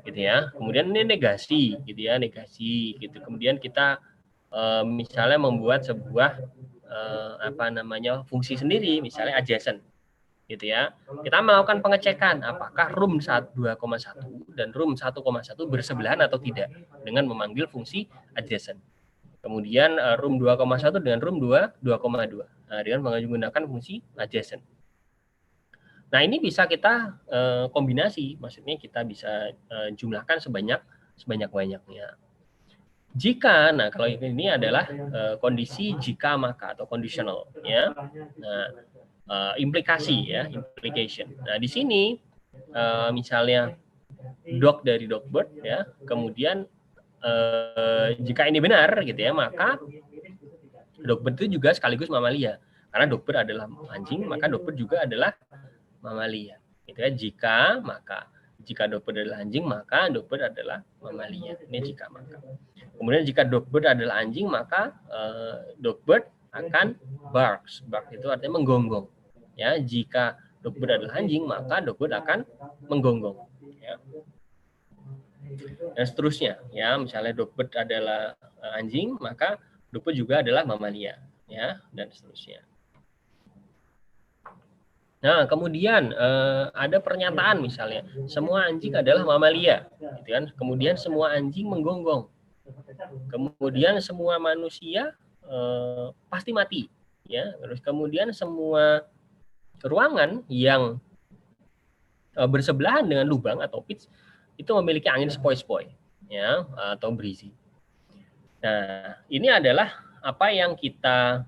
gitu ya. Kemudian ini negasi, gitu ya, negasi, gitu. Kemudian kita misalnya membuat sebuah fungsi sendiri, misalnya adjacent, gitu ya. Kita melakukan pengecekan apakah room 2,1 dan room 1,1 bersebelahan atau tidak dengan memanggil fungsi adjacent. Kemudian room 2,1 dengan room 2,2 dengan menggunakan fungsi adjacent. Nah, ini bisa kita kombinasi, maksudnya kita bisa jumlahkan sebanyak-banyaknya. Jika, nah kalau ini adalah kondisi jika maka atau conditional, ya. Nah, implikasi, ya, implication. Nah, di sini misalnya dog dari Dogbert, ya, kemudian jika ini benar, gitu ya, maka Dogbert itu juga sekaligus mamalia. Karena Dogbert adalah anjing, maka Dogbert juga adalah mamalia, gitu ya. Jika Dogbert adalah anjing, maka Dogbert adalah mamalia. Ini jika maka. Kemudian jika Dogbert adalah anjing, maka Dogbert akan barks. Bark itu artinya menggonggong. Ya, jika Dogbert adalah anjing, maka Dogbert akan menggonggong. Ya. Dan seterusnya, ya. Misalnya Dogbert adalah anjing, maka Dogbert juga adalah mamalia, ya, dan seterusnya. Nah, kemudian ada pernyataan misalnya, semua anjing adalah mamalia, gitu kan? Kemudian semua anjing menggonggong. Kemudian semua manusia pasti mati, ya. Terus kemudian semua ruangan yang bersebelahan dengan lubang atau pits itu memiliki angin sepoi-sepoi, ya, atau breezy. Nah, ini adalah apa yang kita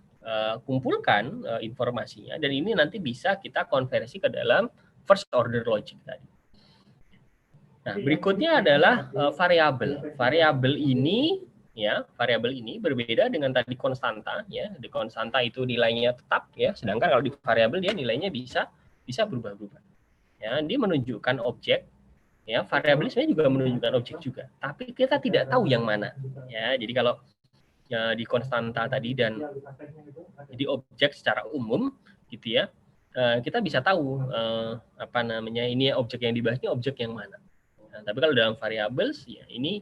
kumpulkan informasinya, dan ini nanti bisa kita konversi ke dalam first order logic tadi. Nah, berikutnya adalah variabel. Variabel ini berbeda dengan tadi konstanta ya. Di konstanta itu nilainya tetap ya, sedangkan kalau di variabel dia nilainya bisa berubah-ubah. Ya, dia menunjukkan objek ya, variabel sebenarnya juga menunjukkan objek juga, tapi kita tidak tahu yang mana. Ya, jadi kalau ya, di konstanta tadi dan di objek secara umum gitu ya, kita bisa tahu ini objek yang dibahas ini objek yang mana. Nah, tapi kalau dalam variabel ya ini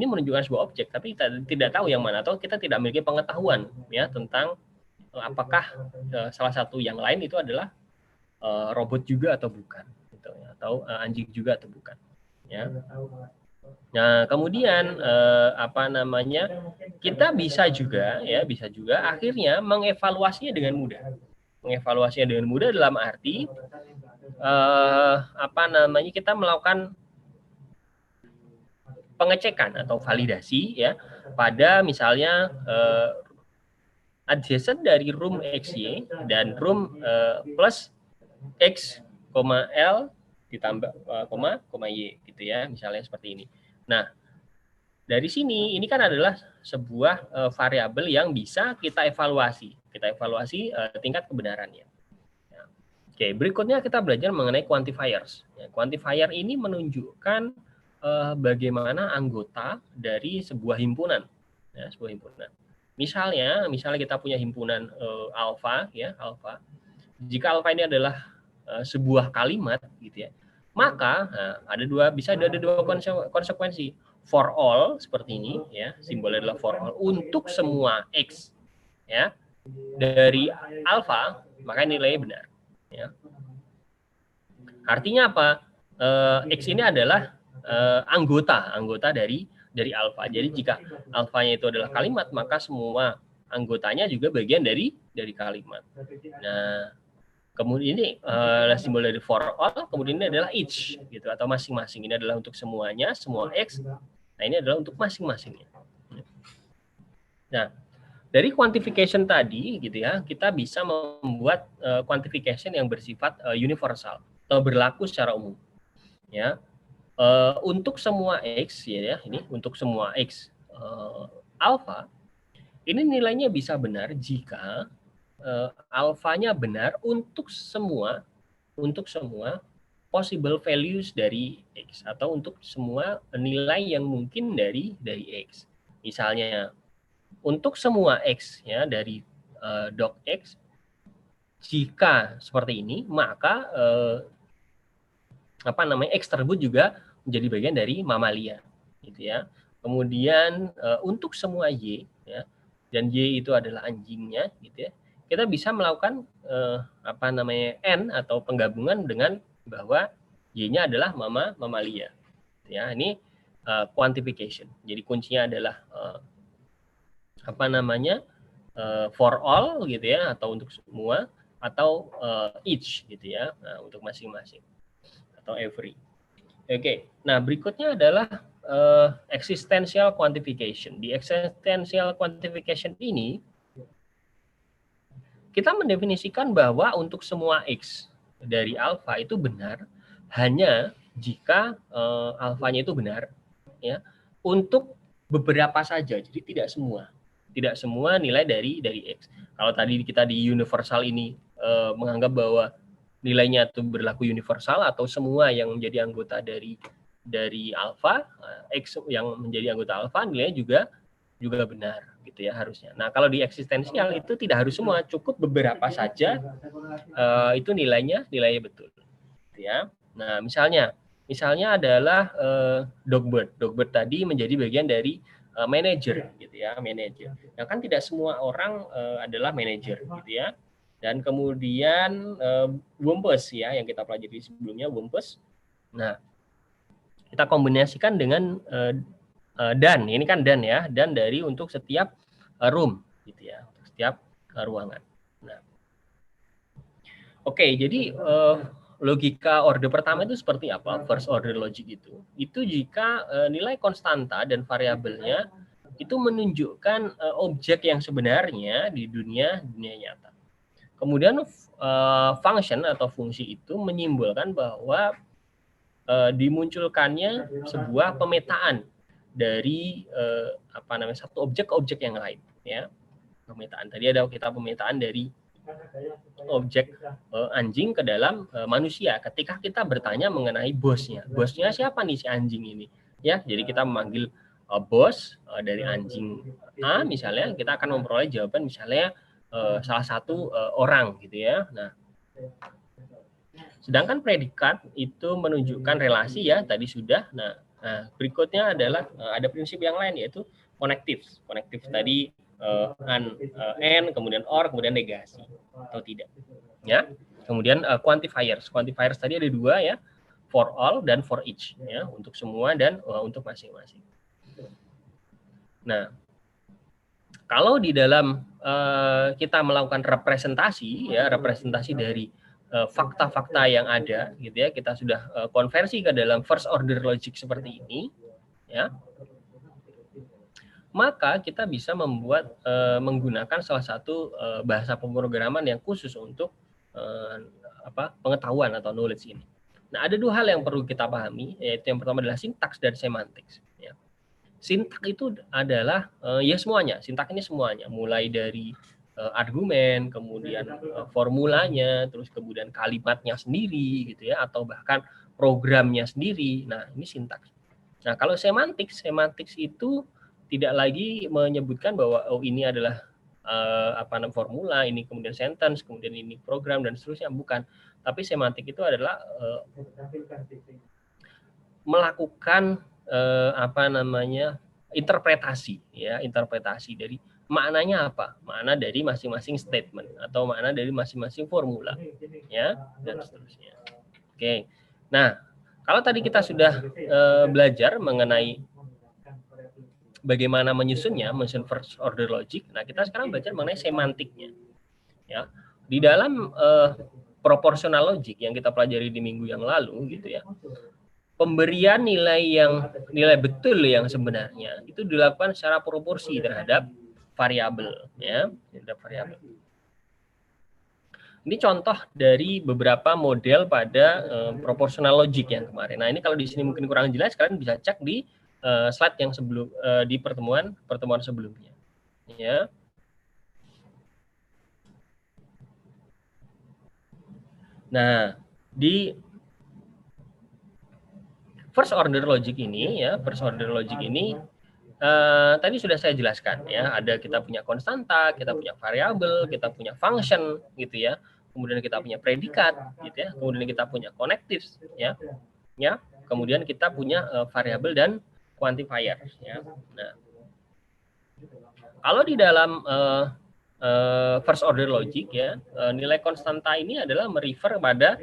menunjukkan sebuah objek, tapi kita tidak tahu yang mana atau kita tidak memiliki pengetahuan ya tentang apakah salah satu yang lain itu adalah robot juga atau bukan, gitu, ya, atau anjing juga atau bukan. Ya. Nah, kemudian kita bisa juga akhirnya mengevaluasinya dengan mudah. Mengevaluasinya dengan mudah dalam arti kita melakukan pengecekan atau validasi ya pada misalnya adjacent dari room XY dan room plus X, L ditambah Y gitu ya, misalnya seperti ini. Nah, dari sini ini kan adalah sebuah variabel yang bisa kita evaluasi tingkat kebenarannya. Ya. Oke, berikutnya kita belajar mengenai quantifiers. Ya, quantifier ini menunjukkan bagaimana anggota dari sebuah himpunan, ya, sebuah himpunan. Misalnya kita punya himpunan alfa, ya alfa. Jika alfa ini adalah sebuah kalimat, gitu ya, maka bisa ada dua konsekuensi. For all seperti ini, ya, simbolnya adalah for all untuk semua x, ya, dari alfa, maka nilainya benar. Ya. Artinya apa? X ini adalah anggota dari alfa. Jadi jika alfanya itu adalah kalimat, maka semua anggotanya juga bagian dari kalimat. Nah, kemudian ini simbol dari for all, kemudian ini adalah each gitu atau masing-masing. Ini adalah untuk semuanya, semua x. Nah, ini adalah untuk masing-masingnya. Nah, dari quantification tadi gitu ya, kita bisa membuat quantification yang bersifat universal atau berlaku secara umum. Ya. Untuk semua x ya, ini untuk semua x alfa, ini nilainya bisa benar jika alfanya benar untuk semua possible values dari x atau untuk semua nilai yang mungkin dari x. Misalnya untuk semua x ya dari doc x, jika seperti ini maka x tersebut juga menjadi bagian dari mamalia, gitu ya. Kemudian untuk semua y, ya, dan y itu adalah anjingnya, gitu ya. Kita bisa melakukan n atau penggabungan dengan bahwa y-nya adalah mamalia. Ya, ini quantification. Jadi kuncinya adalah for all, gitu ya, atau untuk semua, atau each, gitu ya, untuk masing-masing atau every. Oke, nah berikutnya adalah existential quantification. Di existential quantification ini, kita mendefinisikan bahwa untuk semua x dari alfa itu benar hanya jika alfanya itu benar, ya, untuk beberapa saja. Jadi tidak semua nilai dari x. Kalau tadi kita di universal ini menganggap bahwa nilainya itu berlaku universal atau semua yang menjadi anggota dari alfa, x yang menjadi anggota alfa nilainya juga benar, gitu ya, harusnya. Nah, kalau di eksistensial itu tidak harus semua, cukup beberapa saja itu nilainya betul, gitu ya. Nah, misalnya adalah Dogbert tadi menjadi bagian dari manajer, gitu ya, manajer. Nah, kan tidak semua orang adalah manajer, gitu ya. Dan kemudian Wumpus ya, yang kita pelajari sebelumnya, Wumpus. Nah, kita kombinasikan dengan dan, ini kan dan ya, dan dari untuk setiap room, gitu ya, untuk setiap ruangan. Nah, oke, jadi logika orde pertama itu seperti apa? First order logic itu jika nilai konstanta dan variabelnya itu menunjukkan objek yang sebenarnya di dunia nyata. Kemudian function atau fungsi itu menyimbolkan bahwa dimunculkannya sebuah pemetaan dari satu objek ke objek yang lain, ya. Pemetaan tadi kita pemetaan dari objek anjing ke dalam manusia. Ketika kita bertanya mengenai bosnya siapa nih si anjing ini, ya. Jadi kita memanggil bos dari anjing A, misalnya kita akan memperoleh jawaban misalnya salah satu orang, gitu ya. Nah, sedangkan predikat itu menunjukkan relasi, ya, tadi sudah. Nah, berikutnya adalah ada prinsip yang lain, yaitu konektif. Konektif tadi and, kemudian or, kemudian negasi atau tidak, ya. Kemudian quantifiers tadi ada 2, ya, for all dan for each, ya, untuk semua dan untuk masing-masing. Nah, kalau di dalam kita melakukan representasi, ya, representasi dari fakta-fakta yang ada, gitu ya, kita sudah konversi ke dalam first order logic seperti ini, ya, maka kita bisa menggunakan salah satu bahasa pemrograman yang khusus untuk pengetahuan atau knowledge ini. Nah, ada 2 hal yang perlu kita pahami, yaitu yang pertama adalah sintaks dan semantics, ya. Sintaks itu adalah ya semuanya, sintaks ini semuanya, mulai dari argumen, kemudian formulanya, terus kemudian kalimatnya sendiri, gitu ya, atau bahkan programnya sendiri. Nah, ini sintaks. Nah, kalau semantics itu tidak lagi menyebutkan bahwa ini adalah formula, ini kemudian sentence, kemudian ini program dan seterusnya, bukan. Tapi semantik itu adalah melakukan interpretasi, ya, interpretasi dari maknanya apa, makna dari masing-masing statement atau makna dari masing-masing formula, ya, dan seterusnya. Oke. Nah, kalau tadi kita sudah belajar mengenai bagaimana menyusun first order logic. Nah, kita sekarang belajar mengenai semantiknya, ya. Di dalam proportional logic yang kita pelajari di minggu yang lalu, gitu ya, pemberian nilai betul yang sebenarnya itu dilakukan secara proporsi terhadap variabel, ya, terhadap variabel. Ini contoh dari beberapa model pada proportional logic yang kemarin. Nah, ini kalau di sini mungkin kurang jelas, kalian bisa cek di slide yang sebelum di pertemuan sebelumnya, ya. Nah, di first order logic ini, ya, tadi sudah saya jelaskan, ya. Ada kita punya konstanta, kita punya variabel, kita punya function, gitu ya. Kemudian kita punya predikat, gitu ya. Kemudian kita punya connectives, ya. Kemudian kita punya variabel dan quantifier, ya. Nah, kalau di dalam first order logic, ya, nilai konstanta ini adalah merefer pada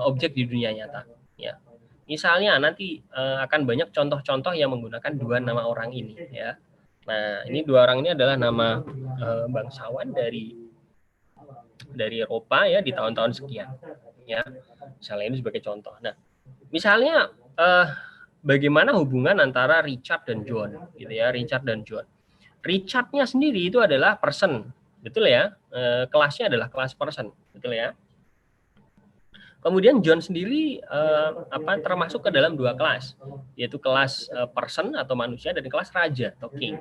objek di dunia nyata, ya. Misalnya nanti akan banyak contoh-contoh yang menggunakan 2 nama orang ini, ya. Nah, ini 2 orang ini adalah nama bangsawan dari Eropa, ya, di tahun-tahun sekian, ya. Misalnya ini sebagai contoh. Nah, misalnya bagaimana hubungan antara Richard dan John, gitu ya, Richard dan John. Richard-nya sendiri itu adalah person, betul ya, kelasnya adalah kelas person, betul ya. Kemudian John sendiri termasuk ke dalam 2 kelas, yaitu kelas person atau manusia dan kelas raja atau king,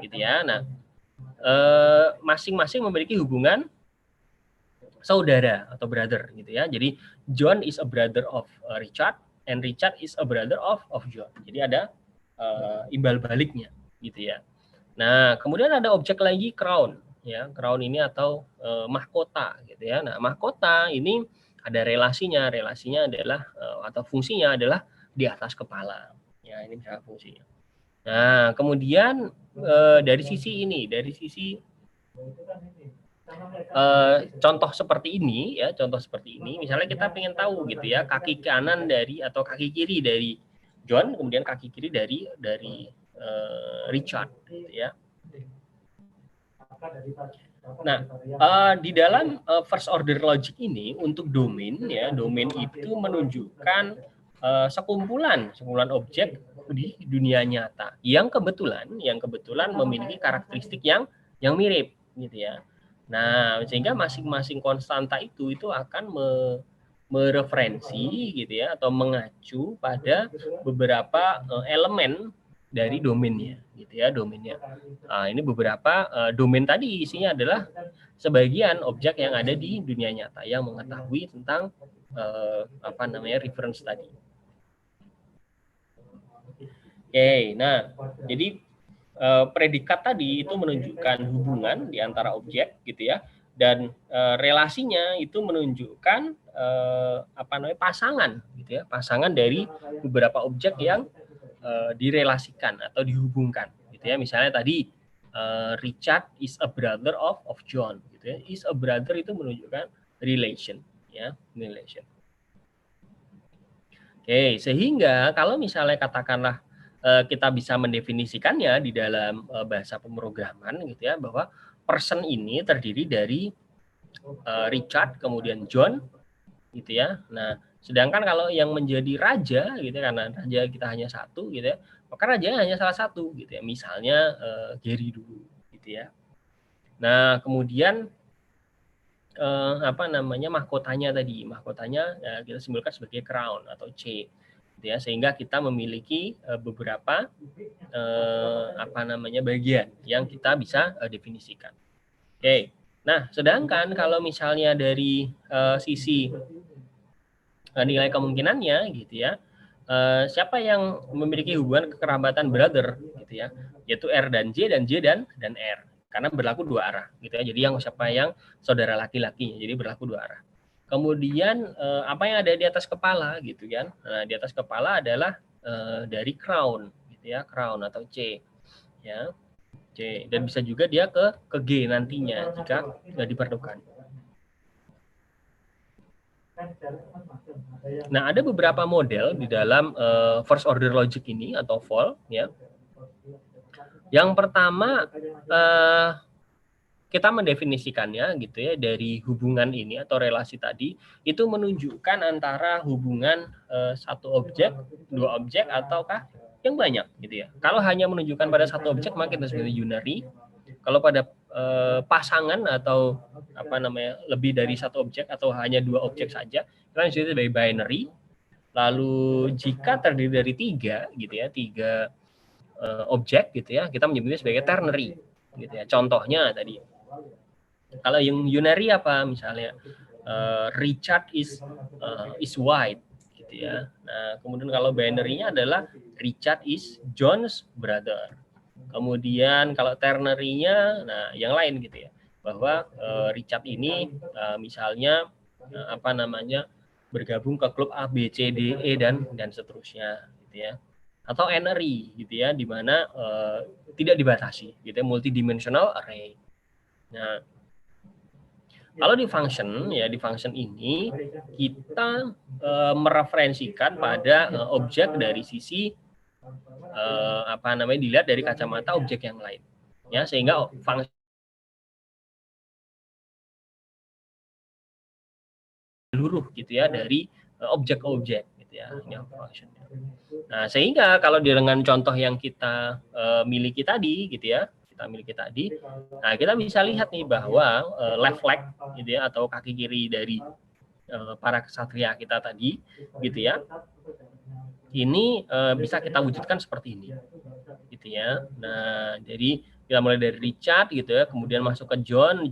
gitu ya. Nah, masing-masing memiliki hubungan saudara atau brother, gitu ya. Jadi John is a brother of Richard and Richard is a brother of John. Jadi ada imbal baliknya, gitu ya. Nah, kemudian ada objek lagi crown, ya. Crown ini atau mahkota, gitu ya. Nah, mahkota ini ada relasinya adalah atau fungsinya adalah di atas kepala, ya. Ini misalnya fungsinya. Nah, kemudian dari sisi contoh seperti ini, ya, misalnya kita pengen tahu, gitu ya, kaki kanan dari atau kaki kiri dari John, kemudian kaki kiri dari Richard, gitu ya. Nah, di dalam first order logic ini untuk domain, ya, domain itu menunjukkan sekumpulan objek di dunia nyata yang kebetulan memiliki karakteristik yang mirip, gitu ya. Nah, sehingga masing-masing konstanta itu akan mereferensi gitu ya atau mengacu pada beberapa elemen dari domainnya gitu ya domainnya. Nah, ini beberapa domain tadi isinya adalah sebagian objek yang ada di dunia nyata yang mengetahui tentang reference tadi. Oke, nah jadi predikat tadi itu menunjukkan hubungan di antara objek gitu ya, dan relasinya itu menunjukkan pasangan gitu ya, pasangan dari beberapa objek yang direlasikan atau dihubungkan gitu ya. Misalnya tadi Richard is a brother of John gitu ya. Is a brother itu menunjukkan relation ya, relation. Oke, sehingga kalau misalnya katakanlah kita bisa mendefinisikannya di dalam bahasa pemrograman gitu ya, bahwa person ini terdiri dari Richard kemudian John gitu ya. Nah, sedangkan kalau yang menjadi raja gitu karena raja kita hanya satu gitu ya, maka rajanya hanya salah satu gitu ya. Misalnya Gary dulu gitu ya. Nah, kemudian mahkotanya tadi, mahkotanya kita simbolkan sebagai crown atau C. Ya, sehingga kita memiliki beberapa bagian yang kita bisa definisikan. Oke. Nah, sedangkan kalau misalnya dari sisi nilai kemungkinannya gitu ya, siapa yang memiliki hubungan kekerabatan brother gitu ya, yaitu R dan J dan R, karena berlaku dua arah gitu ya. Jadi siapa yang saudara laki-lakinya, jadi berlaku dua arah. Kemudian apa yang ada di atas kepala gitu kan? Nah, di atas kepala adalah dari crown gitu ya, crown atau C ya. C, dan bisa juga dia ke G nantinya jika diperlukan. Nah, ada beberapa model di dalam first order logic ini atau FOL ya. Yang pertama kita mendefinisikannya gitu ya, dari hubungan ini atau relasi tadi itu menunjukkan antara hubungan satu objek, dua objek, ataukah yang banyak gitu ya. Kalau hanya menunjukkan pada satu objek maka kita sebut unary. Kalau pada pasangan atau lebih dari satu objek atau hanya dua objek saja, kita sebut sebagai binary. Lalu jika terdiri dari tiga gitu ya, tiga objek gitu ya, kita menyebutnya sebagai ternary gitu ya. Contohnya tadi, kalau yang unary apa? Misalnya Richard is white gitu ya. Nah, kemudian kalau binary-nya adalah Richard is John's brother. Kemudian kalau ternary-nya yang lain gitu ya. Bahwa Richard ini misalnya bergabung ke klub A, B, C, D, E dan seterusnya gitu ya. Atau n-ary gitu ya, di mana tidak dibatasi gitu ya, multidimensional array. Nah, kalau di function ya, di function ini kita mereferensikan pada objek dari sisi dilihat dari kacamata objek yang lain ya, sehingga function seluruh gitu ya dari objek-objek gitu ya, ini function. Nah, sehingga kalau dengan contoh yang kita miliki tadi gitu ya, nah kita bisa lihat nih bahwa left leg gitu ya, atau kaki kiri dari para kesatria kita tadi gitu ya, ini bisa kita wujudkan seperti ini gitu ya. Nah, jadi kita mulai dari Richard gitu ya, kemudian masuk ke John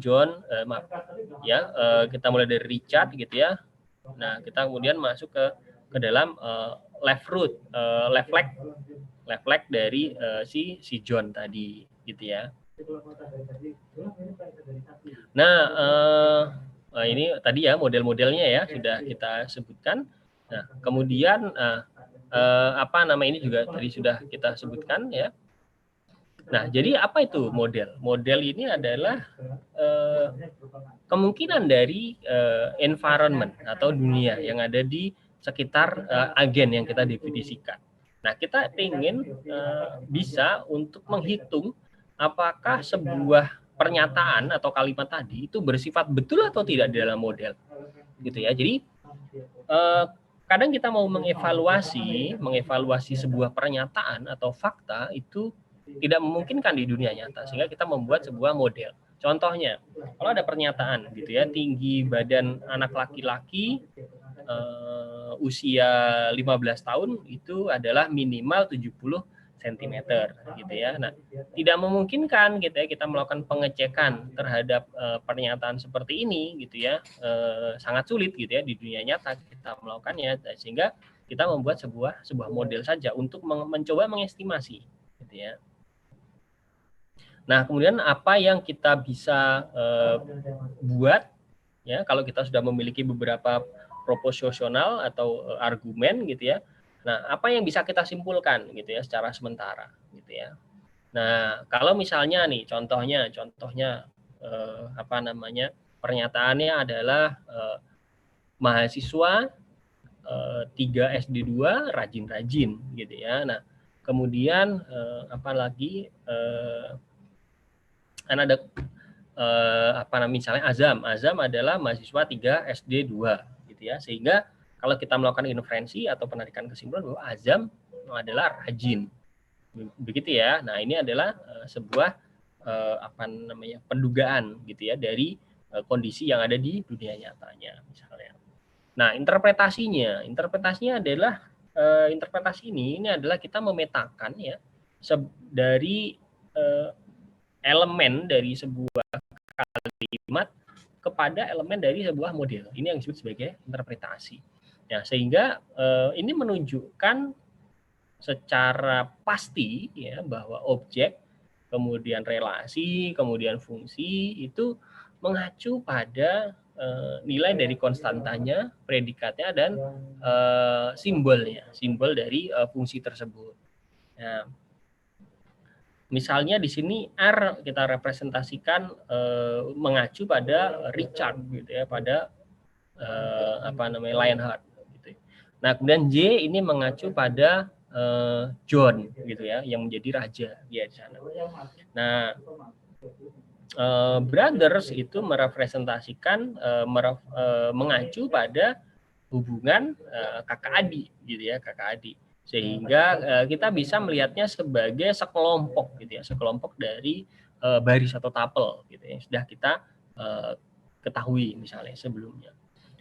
kita mulai dari Richard gitu ya. Nah, kita kemudian masuk ke dalam left leg dari si John tadi gitu ya. Nah, ini tadi ya model-modelnya ya sudah kita sebutkan. Nah, kemudian ini juga tadi sudah kita sebutkan ya. Nah, jadi apa itu model? Model ini adalah kemungkinan dari environment atau dunia yang ada di sekitar agen yang kita definisikan. Nah, kita ingin bisa untuk menghitung apakah sebuah pernyataan atau kalimat tadi itu bersifat betul atau tidak di dalam model, gitu ya. Jadi kadang kita mau mengevaluasi sebuah pernyataan atau fakta itu tidak memungkinkan di dunia nyata, sehingga kita membuat sebuah model. Contohnya, kalau ada pernyataan gitu ya, tinggi badan anak laki-laki usia 15 tahun itu adalah minimal 70 cm gitu ya. Nah, tidak memungkinkan gitu ya kita melakukan pengecekan terhadap pernyataan seperti ini gitu ya. Sangat sulit gitu ya di dunia nyata kita melakukannya, sehingga kita membuat sebuah model saja untuk mencoba mengestimasi gitu ya. Nah, kemudian apa yang kita bisa buat ya kalau kita sudah memiliki beberapa proposisional atau argumen gitu ya. Nah, apa yang bisa kita simpulkan gitu ya secara sementara gitu ya. Nah, kalau misalnya nih contohnya pernyataannya adalah mahasiswa 3 SD2 rajin-rajin gitu ya. Nah, kemudian kan ada misalnya Azam adalah mahasiswa 3 SD2 gitu ya. Sehingga kalau kita melakukan inferensi atau penarikan kesimpulan bahwa Azam adalah rajin. Begitu ya. Nah, ini adalah sebuah pendugaan gitu ya dari kondisi yang ada di dunia nyatanya misalnya. Nah, interpretasinya adalah interpretasi ini adalah kita memetakan ya dari elemen dari sebuah kalimat kepada elemen dari sebuah model. Ini yang disebut sebagai interpretasi. Ya, sehingga ini menunjukkan secara pasti ya bahwa objek, kemudian relasi, kemudian fungsi itu mengacu pada nilai dari konstantanya, predikatnya, dan simbolnya, simbol dari fungsi tersebut. Nah, misalnya di sini R kita representasikan mengacu pada Richard gitu ya, pada Lionheart gitu. Nah, kemudian J ini mengacu pada John gitu ya, yang menjadi raja ya di sana. Nah, brothers itu merepresentasikan mengacu pada hubungan kakak adik gitu ya, kakak adik. Sehingga kita bisa melihatnya sebagai sekelompok gitu ya, sekelompok dari baris atau tapel gitu ya, sudah kita ketahui misalnya sebelumnya.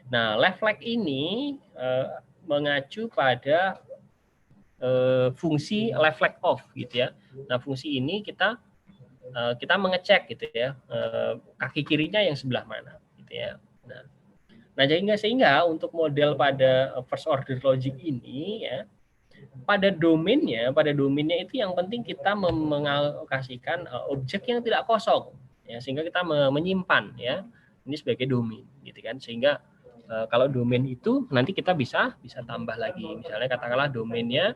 Nah, left leg ini mengacu pada fungsi left leg off gitu ya. Nah, fungsi ini kita mengecek gitu ya, kaki kirinya yang sebelah mana gitu ya. Nah, sehingga untuk model pada first order logic ini ya, pada domainnya itu yang penting kita mengalokasikan objek yang tidak kosong ya, sehingga kita menyimpan ya ini sebagai domain gitu kan. Sehingga kalau domain itu nanti kita bisa tambah lagi, misalnya katakanlah domainnya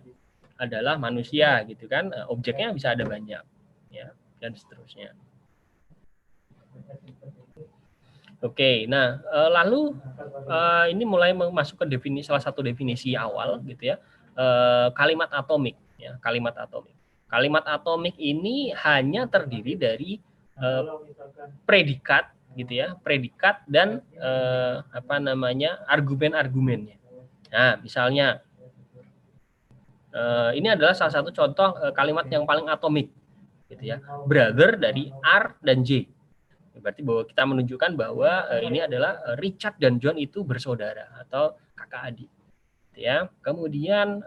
adalah manusia gitu kan, objeknya bisa ada banyak ya, dan seterusnya. Oke, nah lalu ini mulai masuk ke salah satu definisi awal gitu ya, kalimat atomik ya, kalimat atomik. Kalimat atomik ini hanya terdiri dari predikat gitu ya, predikat dan argumen-argumennya. Nah, misalnya ini adalah salah satu contoh kalimat yang paling atomik gitu ya, brother dari R dan J. Berarti bahwa kita menunjukkan bahwa ini adalah Richard dan John itu bersaudara atau kakak adik. Ya. Kemudian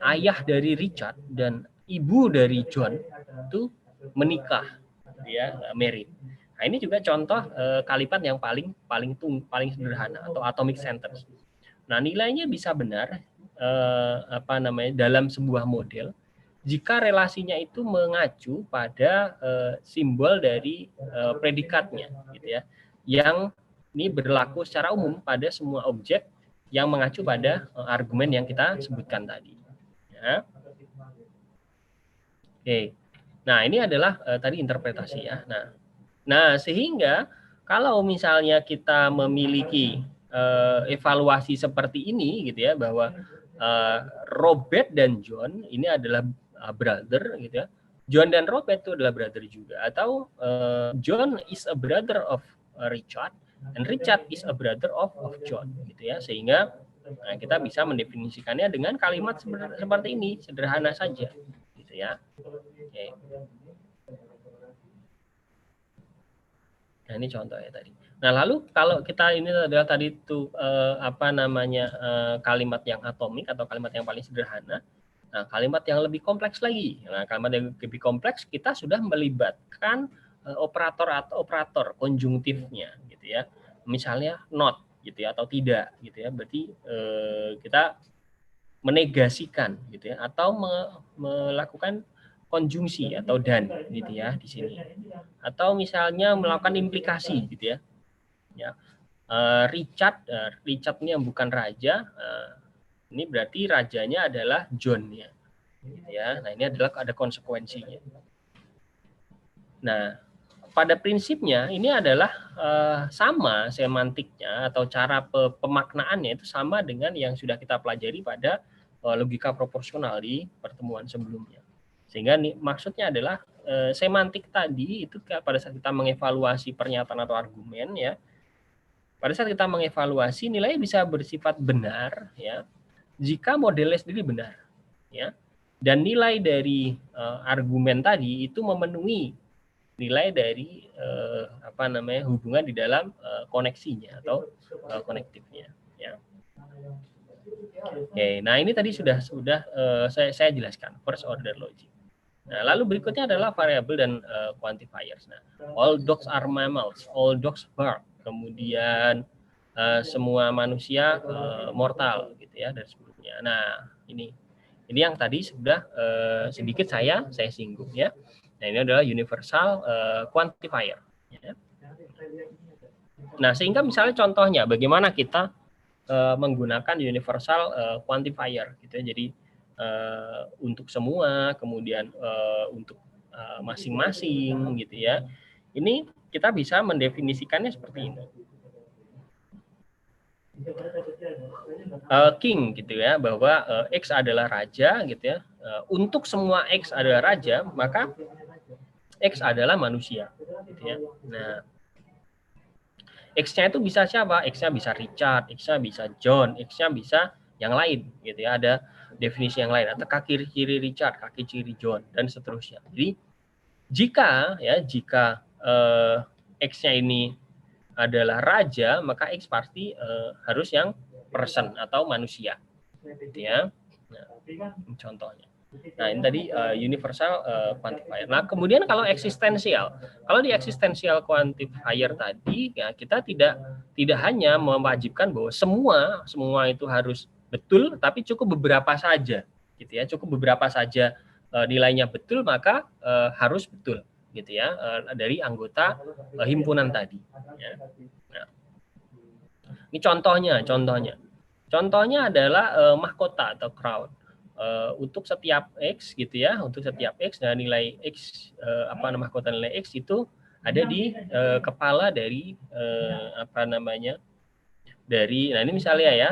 ayah dari Richard dan ibu dari John itu menikah, ya, married. Nah, ini juga contoh kalimat yang paling sederhana atau atomic sentence. Nah, nilainya bisa benar dalam sebuah model jika relasinya itu mengacu pada simbol dari predikatnya gitu ya, yang ini berlaku secara umum pada semua objek yang mengacu pada argumen yang kita sebutkan tadi ya. Oke. Nah, ini adalah tadi interpretasi ya. Nah, sehingga kalau misalnya kita memiliki evaluasi seperti ini gitu ya, bahwa Robert dan John ini adalah brother gitu ya. John dan Robert itu adalah brother juga, atau John is a brother of Richard and Richard is a brother of John gitu ya. Sehingga kita bisa mendefinisikannya dengan kalimat seperti ini, sederhana saja gitu ya. Oke. Nah, ini contohnya tadi. Nah, lalu kalau kita ini adalah tadi itu kalimat yang atomik atau kalimat yang paling sederhana. Nah, kalimat yang lebih kompleks lagi. Nah, kalimat yang lebih kompleks kita sudah melibatkan operator atau operator konjungtifnya gitu ya. Misalnya not gitu ya atau tidak gitu ya. Berarti kita menegasikan gitu ya atau melakukan konjungsi atau dan gitu ya di sini. Atau misalnya melakukan implikasi gitu ya. Ya, Richard ini yang bukan raja, ini berarti rajanya adalah John ya, gitu ya. Nah ini adalah ada konsekuensinya. Nah pada prinsipnya ini adalah sama semantiknya atau cara pemaknaannya itu sama dengan yang sudah kita pelajari pada logika proporsional di pertemuan sebelumnya. Sehingga maksudnya adalah semantik tadi itu pada saat kita mengevaluasi pernyataan atau argumen ya. Pada saat kita mengevaluasi nilai bisa bersifat benar ya jika modelnya sendiri benar ya dan nilai dari argumen tadi itu memenuhi nilai dari hubungan di dalam koneksinya atau konektifnya ya. Oke, nah ini tadi sudah saya jelaskan first order logic. Nah, lalu berikutnya adalah variabel dan quantifiers. Nah, all dogs are mammals, all dogs bark. Kemudian semua manusia mortal gitu ya dan sebelumnya. Nah, ini yang tadi sudah sedikit saya singgung ya. Nah, ini adalah universal quantifier ya. Nah, sehingga misalnya contohnya bagaimana kita menggunakan universal quantifier gitu ya. Jadi untuk semua, kemudian untuk masing-masing gitu ya. Ini kita bisa mendefinisikannya seperti ini. King gitu ya, bahwa X adalah raja gitu ya. Untuk semua X adalah raja, maka X adalah manusia gitu ya. Nah, X-nya itu bisa siapa? X-nya bisa Richard, X-nya bisa John, X-nya bisa yang lain gitu ya. Ada definisi yang lain atau kaki kiri Richard, kaki kiri John dan seterusnya. Jadi jika X-nya ini adalah raja, maka X pasti harus yang person atau manusia gitu ya. Nah, contohnya. Nah, ini tadi universal quantifier. Nah, kemudian kalau eksistensial. Kalau di eksistensial quantifier tadi ya kita tidak hanya mewajibkan bahwa semua itu harus betul, tapi cukup beberapa saja gitu ya. Cukup beberapa saja nilainya betul, maka harus betul gitu ya dari anggota himpunan tadi ya. Nah, ini contohnya adalah mahkota atau crown. Untuk setiap X gitu ya, untuk setiap X dan nilai X mahkota nilai X itu ada di kepala dari nah ini misalnya ya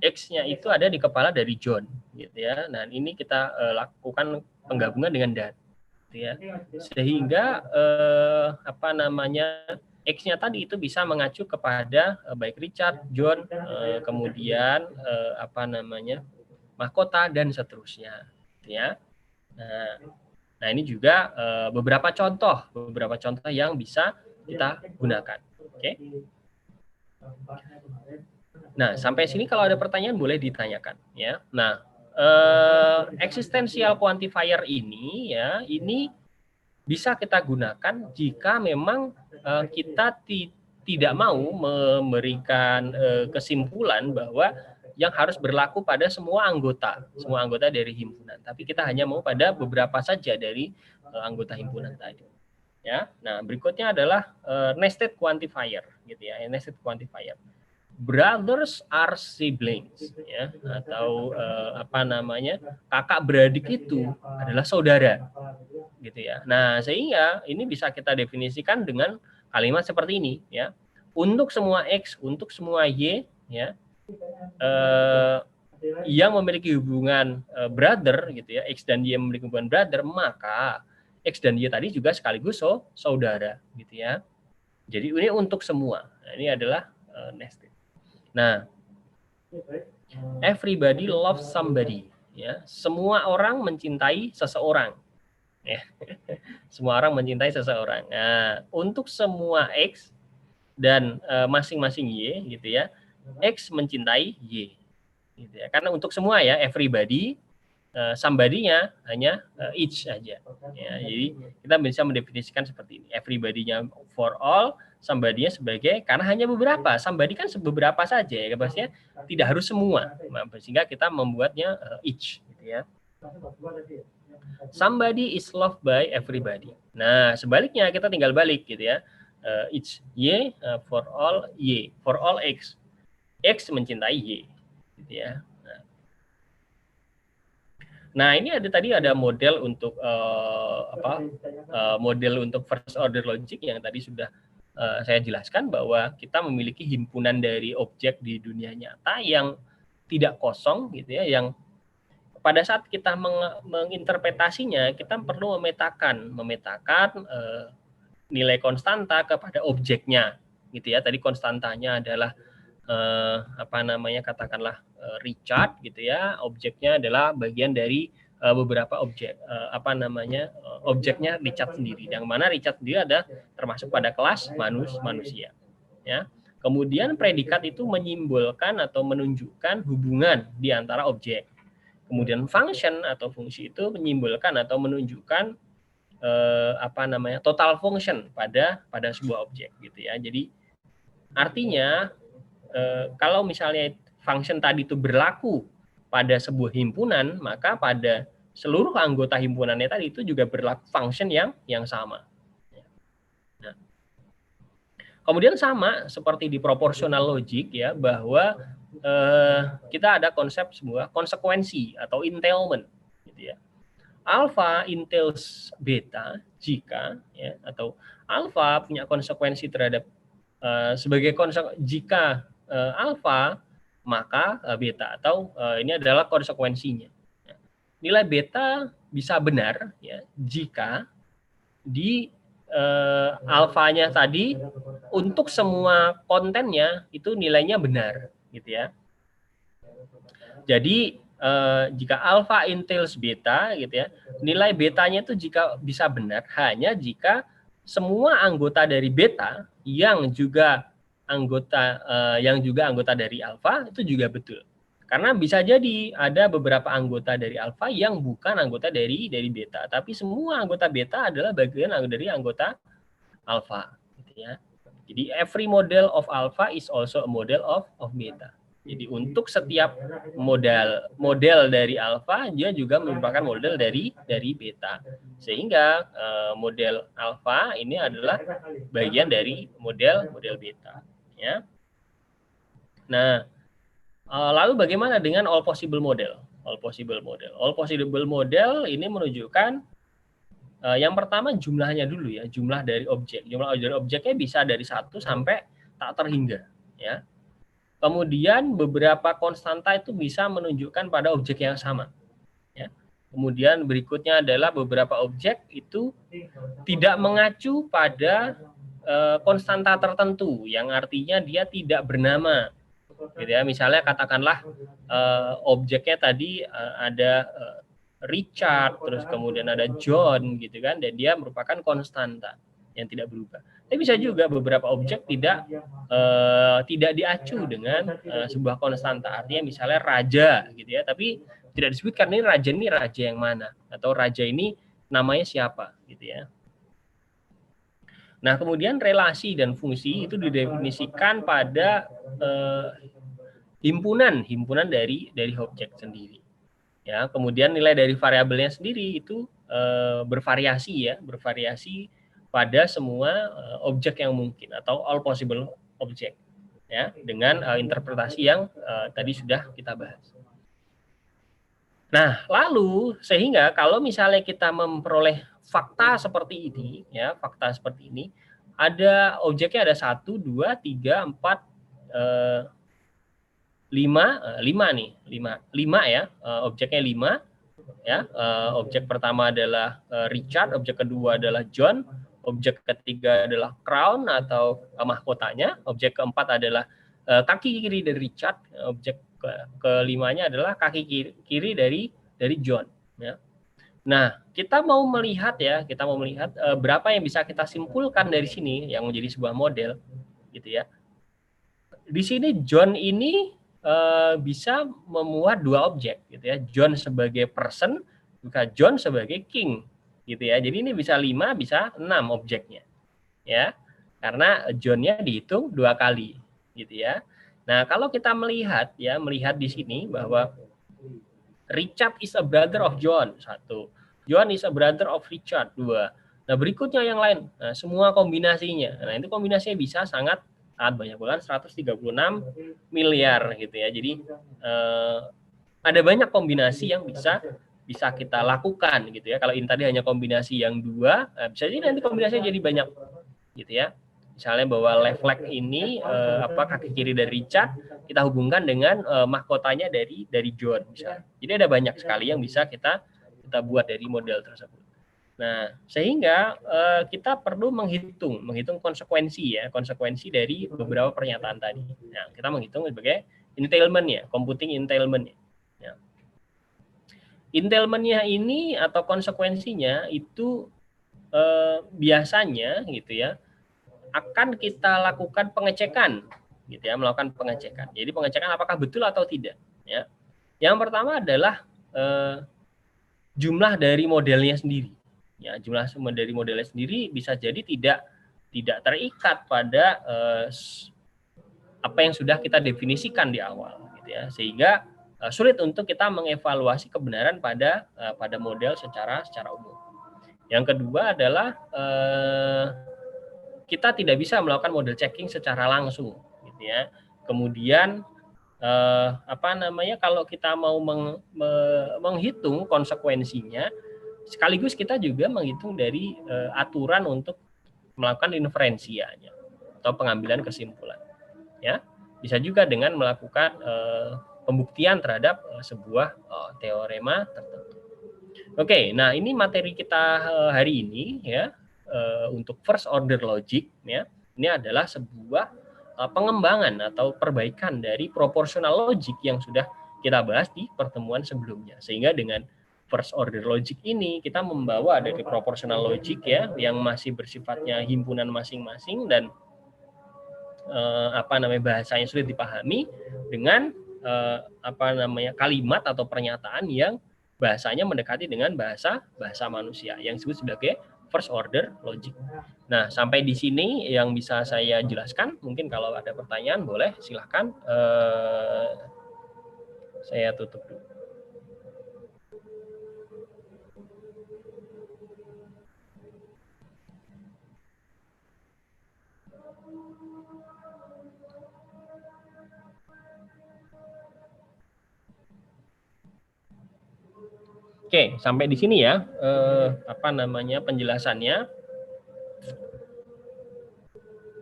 X-nya itu ada di kepala dari John gitu ya. Nah, ini kita lakukan penggabungan dengan dan gitu ya. Sehingga X-nya tadi itu bisa mengacu kepada baik Richard, John, kemudian mahkota dan seterusnya gitu ya. Nah, ini juga beberapa contoh yang bisa kita gunakan. Oke. Nah, sampai sini kalau ada pertanyaan boleh ditanyakan ya. Nah, existential quantifier ini ya, ini bisa kita gunakan jika memang kita tidak mau memberikan kesimpulan bahwa yang harus berlaku pada semua anggota dari himpunan, tapi kita hanya mau pada beberapa saja dari anggota himpunan tadi. Ya, nah berikutnya adalah nested quantifier, gitu ya, nested quantifier. Brothers are siblings, ya, atau kakak beradik itu adalah saudara, gitu ya. Nah, sehingga ini bisa kita definisikan dengan kalimat seperti ini, ya. Untuk semua X, untuk semua Y, ya, yang memiliki hubungan brother, gitu ya, X dan Y memiliki hubungan brother, maka X dan Y tadi juga sekaligus saudara, gitu ya. Jadi ini untuk semua. Nah, ini adalah nested. Nah, everybody loves somebody, ya. Semua orang mencintai seseorang, ya. Semua orang mencintai seseorang. Nah, untuk semua X dan masing-masing Y gitu ya, X mencintai Y gitu ya. Karena untuk semua ya, everybody, somebody-nya hanya each aja ya. Jadi kita bisa mendefinisikan seperti ini, everybody-nya for all, somebody-nya sebagai, karena hanya beberapa, somebody kan beberapa saja ya, maksudnya tidak harus semua, sehingga kita membuatnya each gitu ya. Somebody is loved by everybody. Nah, sebaliknya kita tinggal balik gitu ya. Each Y, for all Y, for all X. X mencintai Y gitu ya. Nah, ini tadi ada model untuk model untuk first order logic yang tadi sudah saya jelaskan, bahwa kita memiliki himpunan dari objek di dunia nyata yang tidak kosong gitu ya, yang pada saat kita menginterpretasinya kita perlu memetakan nilai konstanta kepada objeknya gitu ya. Tadi konstantanya adalah katakanlah Richard gitu ya, objeknya adalah bagian dari beberapa objek, objeknya Richard sendiri, yang mana Richard sendiri ada termasuk pada kelas manusia ya. Kemudian predikat itu menyimbolkan atau menunjukkan hubungan di antara objek. Kemudian function atau fungsi itu menyimbolkan atau menunjukkan total function pada sebuah objek gitu ya. Jadi artinya kalau misalnya function tadi itu berlaku pada sebuah himpunan, maka pada seluruh anggota himpunannya tadi itu juga berlaku function yang sama. Nah, kemudian sama seperti di proportional logic ya, bahwa kita ada konsep sebuah konsekuensi atau entailment gitu ya. Alpha entails beta jika ya, atau alpha punya konsekuensi terhadap sebagai jika alpha maka beta, atau ini adalah konsekuensinya. Nilai beta bisa benar ya jika di alfanya tadi untuk semua kontennya itu nilainya benar gitu ya. Jadi jika alpha entails beta gitu ya, nilai betanya itu jika bisa benar hanya jika semua anggota dari beta yang juga anggota dari alfa itu juga betul. Karena bisa jadi ada beberapa anggota dari alfa yang bukan anggota dari beta, tapi semua anggota beta adalah bagian dari anggota alfa gitu ya. Jadi every model of alpha is also a model of beta. Jadi untuk setiap model dari alfa dia juga merupakan model dari beta. Sehingga model alfa ini adalah bagian dari model beta. Ya. Nah, lalu bagaimana dengan all possible model? All possible model ini menunjukkan yang pertama jumlahnya dulu ya, jumlah dari objek. Jumlah dari objeknya bisa dari 1 sampai tak terhingga ya. Kemudian beberapa konstanta itu bisa menunjukkan pada objek yang sama ya. Kemudian berikutnya adalah beberapa objek itu tidak mengacu pada konstanta tertentu, yang artinya dia tidak bernama gitu ya. Misalnya katakanlah objeknya tadi ada Richard, terus kemudian ada John gitu kan, dan dia merupakan konstanta yang tidak berubah. Tapi bisa juga beberapa objek tidak diacu dengan sebuah konstanta, artinya misalnya raja gitu ya, tapi tidak disebutkan ini raja yang mana, atau raja ini namanya siapa gitu ya. Nah, kemudian relasi dan fungsi itu didefinisikan pada himpunan dari objek sendiri. Ya, kemudian nilai dari variabelnya sendiri itu bervariasi pada semua objek yang mungkin, atau all possible object ya, dengan interpretasi yang tadi sudah kita bahas. Nah, lalu sehingga kalau misalnya kita memperoleh fakta seperti ini ya, ada objeknya ada 1, 2, 3, 4, 5 ya, objeknya 5 ya. Objek pertama adalah Richard, objek kedua adalah John, objek ketiga adalah crown atau mahkotanya, objek keempat adalah kaki kiri dari Richard, objek kelimanya adalah kaki kiri dari John ya. Nah, kita mau melihat berapa yang bisa kita simpulkan dari sini yang menjadi sebuah model. gitu ya. Di sini John ini bisa memuat dua objek gitu ya. John sebagai person, juga John sebagai king gitu ya. Jadi ini bisa 5, bisa 6 objeknya. Ya. Karena John-nya dihitung 2 kali gitu ya. Nah, kalau kita melihat di sini bahwa Richard is a brother of John, 1. John is a brother of Richard, 2. Nah, berikutnya yang lain. Nah, semua kombinasinya. Nah, itu kombinasinya bisa sangat banyak banget, 136 miliar gitu ya. Jadi ada banyak kombinasi yang bisa kita lakukan gitu ya. Kalau ini tadi hanya kombinasi yang 2, bisa jadi nanti kombinasinya jadi banyak gitu ya. Misalnya bahwa left leg ini kaki kiri dari Richard kita hubungkan dengan mahkotanya dari John misalnya. Jadi ada banyak sekali yang bisa kita buat dari model tersebut. Nah, sehingga kita perlu menghitung konsekuensi dari beberapa pernyataan tadi. Nah, kita menghitung sebagai entailment ya, computing entailment ya. Entailment-nya ini atau konsekuensinya itu biasanya gitu ya akan kita lakukan pengecekan gitu ya, melakukan pengecekan. Jadi pengecekan apakah betul atau tidak ya. Yang pertama adalah jumlah dari modelnya sendiri. Ya, jumlah dari modelnya sendiri bisa jadi tidak terikat pada apa yang sudah kita definisikan di awal gitu ya. Sehingga sulit untuk kita mengevaluasi kebenaran pada model secara umum. Yang kedua adalah kita tidak bisa melakukan model checking secara langsung gitu ya. Kemudian kalau kita mau menghitung konsekuensinya, sekaligus kita juga menghitung dari aturan untuk melakukan inferensianya atau pengambilan kesimpulan ya. Bisa juga dengan melakukan pembuktian terhadap sebuah teorema tertentu. Oke, nah ini materi kita hari ini ya. Untuk first order logic ya, ini adalah sebuah pengembangan atau perbaikan dari proportional logic yang sudah kita bahas di pertemuan sebelumnya. Sehingga dengan first order logic ini kita membawa dari proportional logic ya yang masih bersifatnya himpunan masing-masing dan bahasanya sulit dipahami dengan kalimat atau pernyataan yang bahasanya mendekati dengan bahasa manusia yang disebut sebagai first order logic. Nah, sampai di sini yang bisa saya jelaskan. Mungkin kalau ada pertanyaan boleh silahkan. Saya tutup dulu. Oke, sampai di sini ya penjelasannya.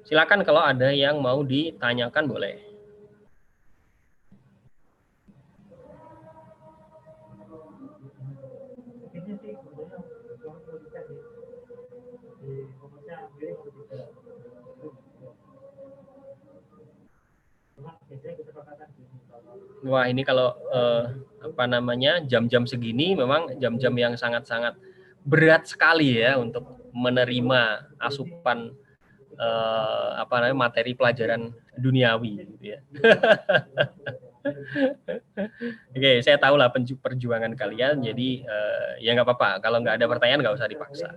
Silakan kalau ada yang mau ditanyakan boleh. Wah, ini kalau jam-jam segini memang jam-jam yang sangat-sangat berat sekali ya untuk menerima asupan materi pelajaran duniawi gitu ya. Oke, saya tahu lah perjuangan kalian, jadi ya nggak apa-apa. Kalau nggak ada pertanyaan nggak usah dipaksa.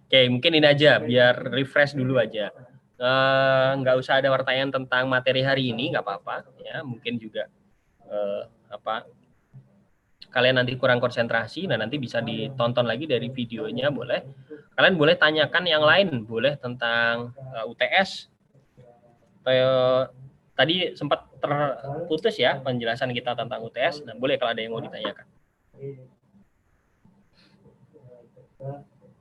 Oke, mungkin ini aja biar refresh dulu aja. Nggak usah ada pertanyaan tentang materi hari ini, nggak apa-apa ya. Mungkin juga kalian nanti kurang konsentrasi, nah nanti bisa ditonton lagi dari videonya, boleh. Kalian boleh tanyakan yang lain, boleh tentang UTS. Tadi sempat terputus ya penjelasan kita tentang UTS, nah boleh kalau ada yang mau ditanyakan.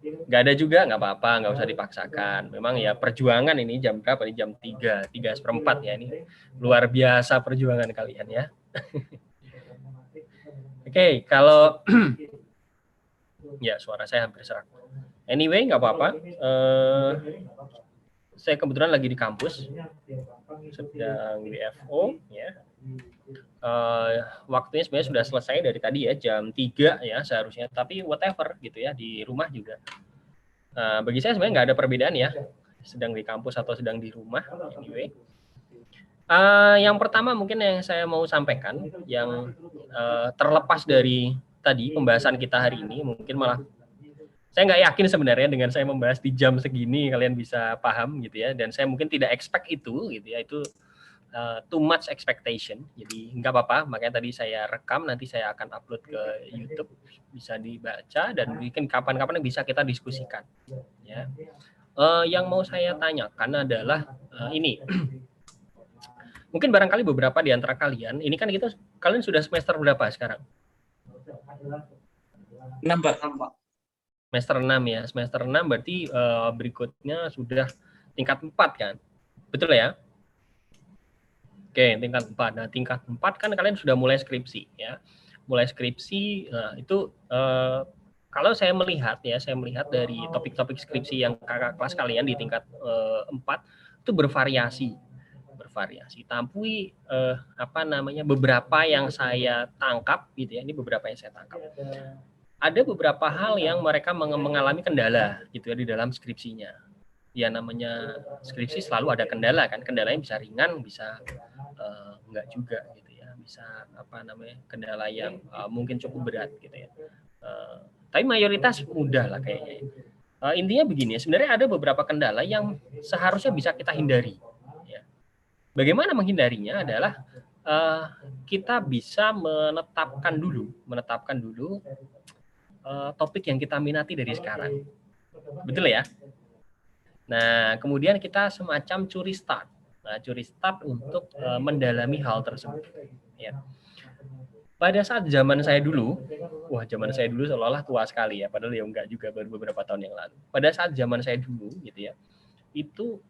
Nggak ada juga, nggak apa-apa, nggak usah dipaksakan. Memang ya perjuangan ini jam berapa nih? Jam 3:04 ya, ini luar biasa perjuangan kalian ya. Oke, kalau ya suara saya hampir serak. Anyway, nggak apa-apa. Saya kebetulan lagi di kampus, sedang WFO ya. Waktunya sebenarnya sudah selesai dari tadi ya, jam 3 ya seharusnya, tapi whatever gitu ya, di rumah juga. Bagi saya sebenarnya nggak ada perbedaan ya. sedang di kampus atau sedang di rumah. Anyway, yang pertama mungkin yang saya mau sampaikan, yang terlepas dari tadi pembahasan kita hari ini, mungkin malah saya nggak yakin sebenarnya dengan saya membahas di jam segini kalian bisa paham gitu ya, dan saya mungkin tidak expect itu gitu ya, itu too much expectation, jadi nggak apa-apa, makanya tadi saya rekam, nanti saya akan upload ke YouTube, bisa dibaca dan mungkin kapan-kapan bisa kita diskusikan ya. Yang mau saya tanyakan adalah ini. Mungkin barangkali beberapa di antara kalian, ini kan kalian sudah semester berapa sekarang? 6, Pak. Semester 6 ya. Semester 6 berarti berikutnya sudah tingkat 4 kan? Betul ya? Oke, tingkat 4. Nah, tingkat 4 kan kalian sudah mulai skripsi ya. Mulai skripsi, nah, itu kalau saya melihat ya, saya melihat dari topik-topik skripsi yang kakak kelas kalian di tingkat 4 itu bervariasi. Tapi beberapa yang saya tangkap gitu ya, ini beberapa yang saya tangkap. Ada beberapa hal yang mereka mengalami kendala gitu ya di dalam skripsinya. Ya namanya skripsi selalu ada kendala kan, kendalanya bisa ringan, bisa enggak juga gitu ya, bisa kendala yang mungkin cukup berat gitu ya. Tapi mayoritas mudah lah kayaknya. Intinya begini, sebenarnya ada beberapa kendala yang seharusnya bisa kita hindari. Bagaimana menghindarinya adalah kita bisa menetapkan dulu topik yang kita minati dari sekarang. Betul ya? Nah, kemudian kita semacam curi start. Nah, curi start untuk mendalami hal tersebut. Ya. Pada saat zaman saya dulu seolah-olah tua sekali ya, padahal ya enggak juga, baru beberapa tahun yang lalu. Pada saat zaman saya dulu gitu ya, itu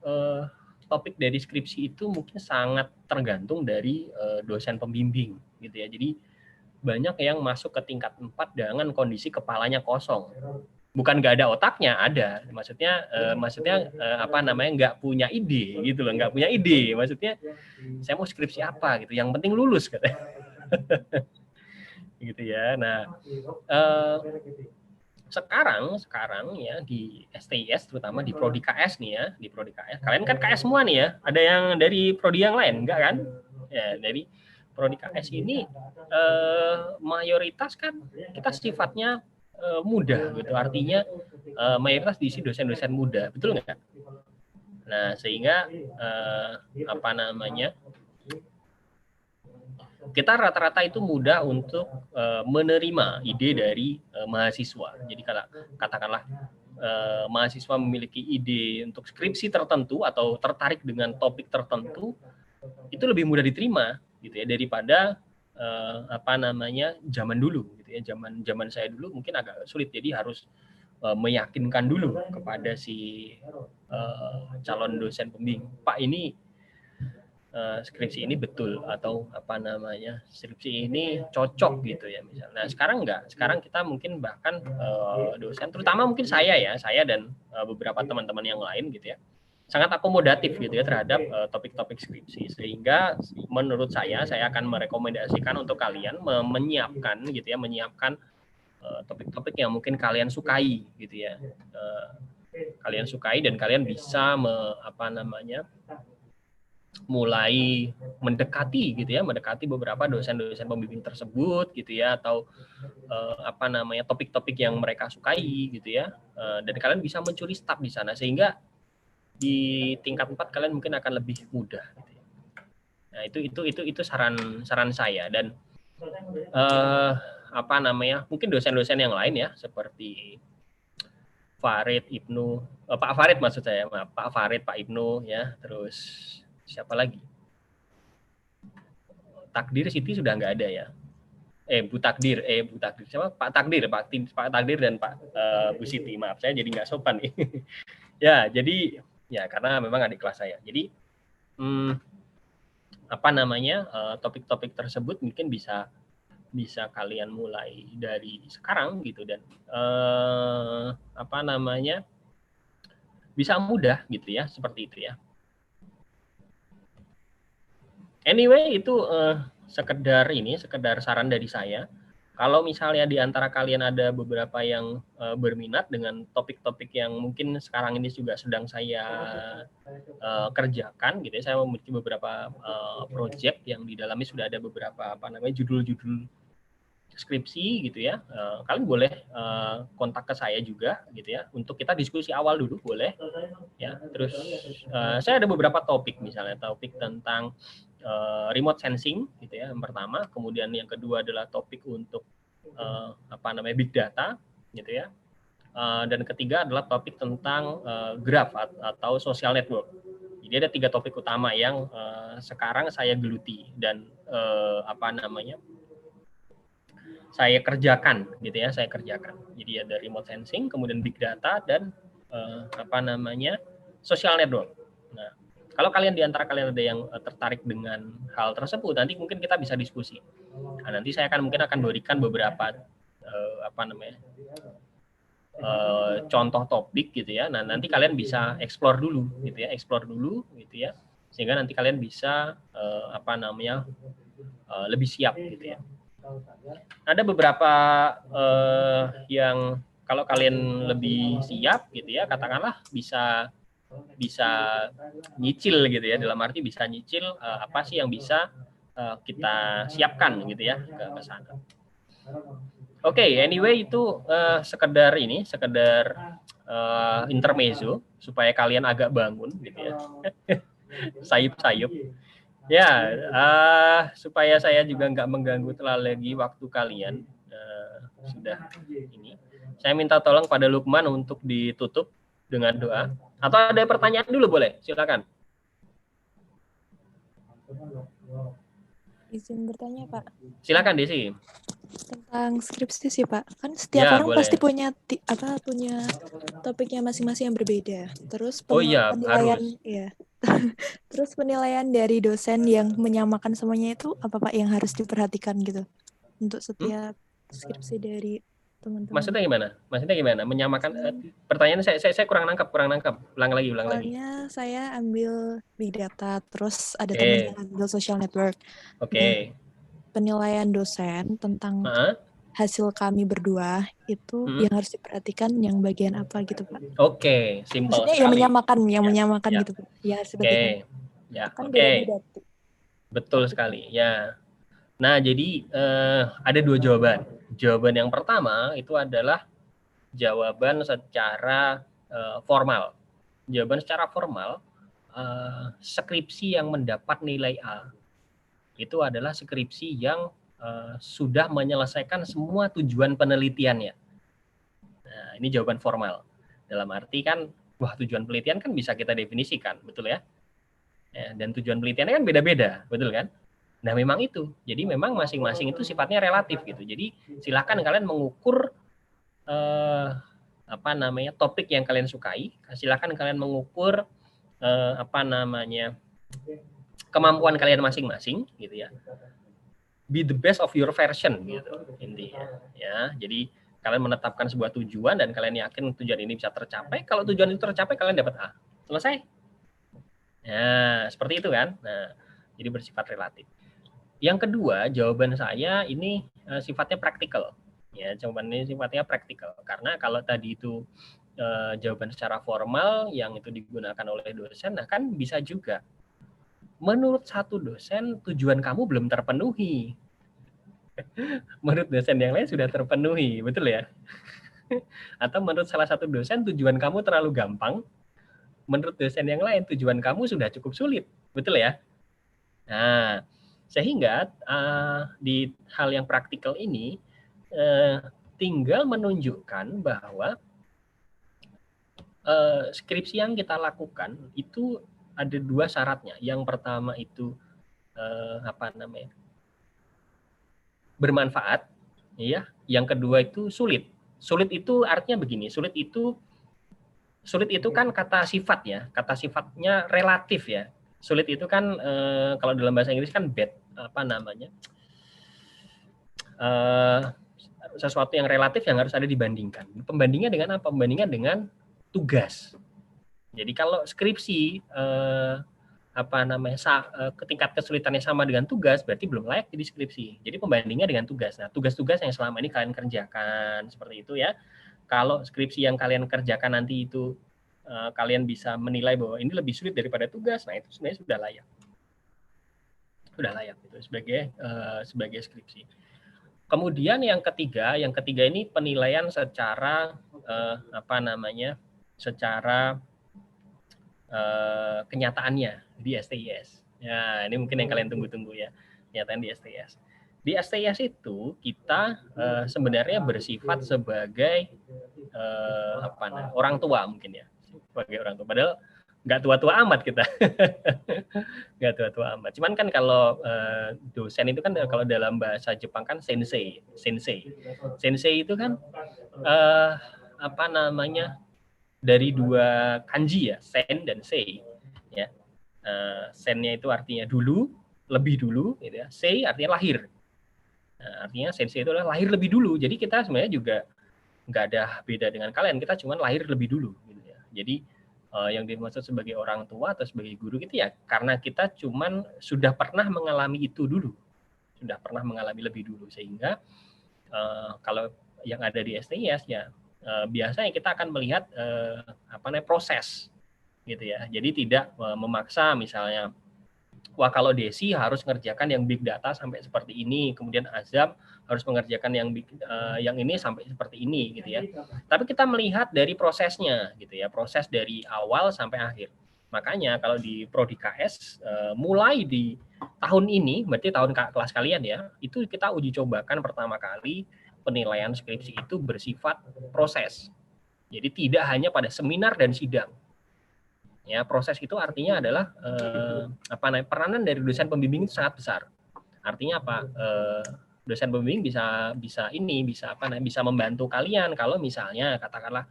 topik dari skripsi itu mungkin sangat tergantung dari dosen pembimbing gitu ya. Jadi banyak yang masuk ke tingkat 4 dengan kondisi kepalanya kosong. Bukan nggak ada otaknya, ada. Maksudnya nggak punya ide gitu loh, nggak punya ide. Maksudnya saya mau skripsi apa gitu, yang penting lulus katanya. Gitu ya. Nah, sekarang ya di STIS, terutama di Prodi KS nih ya, di Prodi KS. Kalian kan KS semua nih ya, ada yang dari Prodi yang lain, enggak kan? Ya, dari Prodi KS ini mayoritas kan kita sifatnya muda gitu, artinya mayoritas diisi dosen-dosen muda, betul nggak? Nah, sehingga kita rata-rata itu mudah untuk menerima ide dari mahasiswa. Jadi katakanlah mahasiswa memiliki ide untuk skripsi tertentu atau tertarik dengan topik tertentu, itu lebih mudah diterima gitu ya, daripada zaman dulu gitu ya. Zaman saya dulu mungkin agak sulit, jadi harus meyakinkan dulu kepada si calon dosen pembimbing, Pak, ini skripsi ini betul, atau skripsi ini cocok gitu ya misalnya. Nah, sekarang enggak. Sekarang kita mungkin bahkan dosen, terutama mungkin saya dan beberapa teman-teman yang lain gitu ya, sangat akomodatif gitu ya terhadap topik-topik skripsi, sehingga menurut saya akan merekomendasikan untuk kalian menyiapkan topik-topik yang mungkin kalian sukai gitu ya. Kalian sukai dan kalian bisa mulai mendekati beberapa dosen-dosen pembimbing tersebut gitu ya, atau topik-topik yang mereka sukai gitu ya, dan kalian bisa mencuri start di sana, sehingga di tingkat 4 kalian mungkin akan lebih mudah gitu ya. Nah, itu saran saya. Dan mungkin dosen-dosen yang lain ya, seperti Farid, Ibnu, Pak Farid maksud saya, Pak Farid, Pak Ibnu ya, terus siapa lagi? Takdir Siti sudah nggak ada ya. Bu Takdir siapa? Pak Takdir dan Pak Bu Siti, maaf saya jadi nggak sopan nih. Ya, jadi ya karena memang adik kelas saya. Jadi topik-topik tersebut mungkin bisa kalian mulai dari sekarang gitu, dan bisa mudah gitu ya, seperti itu ya. Anyway, itu sekedar saran dari saya. Kalau misalnya di antara kalian ada beberapa yang berminat dengan topik-topik yang mungkin sekarang ini juga sedang saya kerjakan gitu ya, saya memiliki beberapa project yang di dalamnya sudah ada beberapa judul-judul skripsi gitu ya, kalian boleh kontak ke saya juga gitu ya, untuk kita diskusi awal dulu boleh ya. Terus saya ada beberapa topik, misalnya topik tentang remote sensing gitu ya yang pertama, kemudian yang kedua adalah topik untuk big data gitu ya, dan ketiga adalah topik tentang graph atau social network. Jadi ada 3 topik utama yang sekarang saya geluti dan saya kerjakan gitu ya, saya kerjakan. Jadi ada remote sensing, kemudian big data, dan social network. Nah, kalau kalian di antara kalian ada yang tertarik dengan hal tersebut, nanti mungkin kita bisa diskusi. Nah, nanti saya mungkin akan berikan beberapa contoh topik gitu ya. Nah, nanti kalian bisa explore dulu gitu ya, sehingga nanti kalian bisa lebih siap gitu ya. Ada beberapa yang kalau kalian lebih siap gitu ya, katakanlah bisa nyicil gitu ya, dalam arti bisa nyicil apa sih yang bisa kita siapkan gitu ya ke sana. Oke, anyway itu sekedar intermezzo supaya kalian agak bangun gitu ya. Sayup-sayup. Ya, supaya saya juga nggak mengganggu terlalu lagi waktu kalian, sudah ini. Saya minta tolong pada Lukman untuk ditutup dengan doa. Atau ada pertanyaan dulu boleh, silakan. Izin bertanya, Pak. Silakan Desi. Tentang skripsi sih, Pak. Kan setiap orang boleh. Pasti punya topiknya masing-masing yang berbeda. Terus penilaian Terus penilaian dari dosen yang menyamakan semuanya itu apa Pak yang harus diperhatikan gitu untuk setiap skripsi dari teman-teman? Maksudnya gimana? Menyamakan pertanyaan saya kurang nangkap. Ulang lagi. Soalnya saya ambil big data, terus ada teman yang ambil social network. Oke. Penilaian dosen tentang hasil kami berdua itu yang harus diperhatikan yang bagian apa gitu Pak? Oke, simpel sekali. Yang menyamakan gitu Pak. Ya sebagai kan beda-beda. Betul sekali. Ya. Nah, jadi ada 2 jawaban. Jawaban yang pertama itu adalah jawaban secara formal. Jawaban secara formal, skripsi yang mendapat nilai A itu adalah skripsi yang sudah menyelesaikan semua tujuan penelitiannya. Nah, ini jawaban formal. Dalam arti kan, tujuan penelitian kan bisa kita definisikan, betul ya? Dan tujuan penelitiannya kan beda-beda, betul kan? Nah, memang itu. Jadi memang masing-masing itu sifatnya relatif gitu. Jadi silakan kalian mengukur topik yang kalian sukai. Silakan kalian mengukur kemampuan kalian masing-masing gitu ya. Be the best of your version gitu intinya ya. Jadi kalian menetapkan sebuah tujuan dan kalian yakin tujuan ini bisa tercapai. Kalau tujuan itu tercapai, kalian dapat A. Selesai. Nah, seperti itu kan. Nah, jadi bersifat relatif. Yang kedua, jawaban saya ini sifatnya praktikal. Ya, jawaban ini sifatnya praktikal. Karena kalau tadi itu jawaban secara formal yang itu digunakan oleh dosen, nah kan bisa juga menurut satu dosen tujuan kamu belum terpenuhi. Menurut dosen yang lain sudah terpenuhi, betul ya? Atau menurut salah satu dosen tujuan kamu terlalu gampang, menurut dosen yang lain tujuan kamu sudah cukup sulit, betul ya? Nah, sehingga di hal yang praktikal ini tinggal menunjukkan bahwa skripsi yang kita lakukan itu ada 2 syaratnya. Yang pertama itu bermanfaat, ya. Yang kedua itu sulit. Sulit itu artinya begini. Sulit itu kan kata sifat ya. Kata sifatnya relatif ya. Sulit itu kan kalau dalam bahasa Inggris kan bad, sesuatu yang relatif yang harus ada dibandingkan. Pembandingnya dengan apa? Pembandingnya dengan tugas. Jadi kalau skripsi tingkat kesulitannya sama dengan tugas, berarti belum layak jadi skripsi. Jadi pembandingnya dengan tugas. Nah, tugas-tugas yang selama ini kalian kerjakan seperti itu ya. Kalau skripsi yang kalian kerjakan nanti itu kalian bisa menilai bahwa ini lebih sulit daripada tugas, nah itu sebenarnya sudah layak. Sudah layak itu sebagai skripsi. Kemudian yang ketiga ini penilaian secara secara kenyataannya di STIS. Ya, ini mungkin yang kalian tunggu-tunggu ya, kenyataan di STIS. Di STIS itu kita sebenarnya bersifat sebagai orang tua mungkin ya, sebagai orang tua. Padahal nggak tua-tua amat kita, nggak tua-tua amat. Cuman kan kalau dosen itu kan kalau dalam bahasa Jepang kan sensei itu kan dari dua kanji ya, sen dan sei ya. Sennya itu artinya dulu, lebih dulu gitu ya. Sei artinya lahir. Nah, artinya sensei itu adalah lahir lebih dulu. Jadi kita sebenarnya juga nggak ada beda dengan kalian, kita cuma lahir lebih dulu gitu ya. Jadi yang dimaksud sebagai orang tua atau sebagai guru gitu ya, karena kita cuman sudah pernah mengalami itu dulu, sudah pernah mengalami lebih dulu, sehingga kalau yang ada di STIS ya biasanya kita akan melihat proses gitu ya. Jadi tidak memaksa misalnya, wah kalau Desi harus mengerjakan yang big data sampai seperti ini, kemudian Azam harus mengerjakan yang ini sampai seperti ini gitu ya. Tapi kita melihat dari prosesnya gitu ya, proses dari awal sampai akhir. Makanya kalau di Prodi KS mulai di tahun ini, berarti tahun kelas kalian ya, itu kita uji cobakan pertama kali penilaian skripsi itu bersifat proses. Jadi tidak hanya pada seminar dan sidang. Ya, proses itu artinya adalah peranan dari dosen pembimbing itu sangat besar. Artinya apa? Dosen pembimbing bisa membantu kalian kalau misalnya katakanlah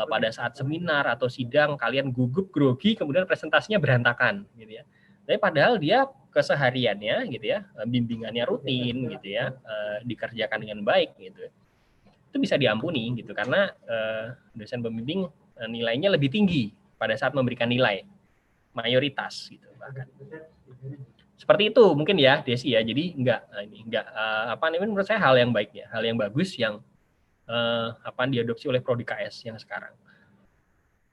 pada saat seminar atau sidang kalian gugup, grogi, kemudian presentasinya berantakan gitu ya. Tapi padahal dia kesehariannya gitu ya, bimbingannya rutin gitu ya, dikerjakan dengan baik gitu. Itu bisa diampuni gitu karena dosen pembimbing nilainya lebih tinggi pada saat memberikan nilai, mayoritas gitu bahkan. Seperti itu mungkin ya Desi ya. Jadi ini menurut saya hal yang baik ya, hal yang bagus yang diadopsi oleh Prodi KS yang sekarang.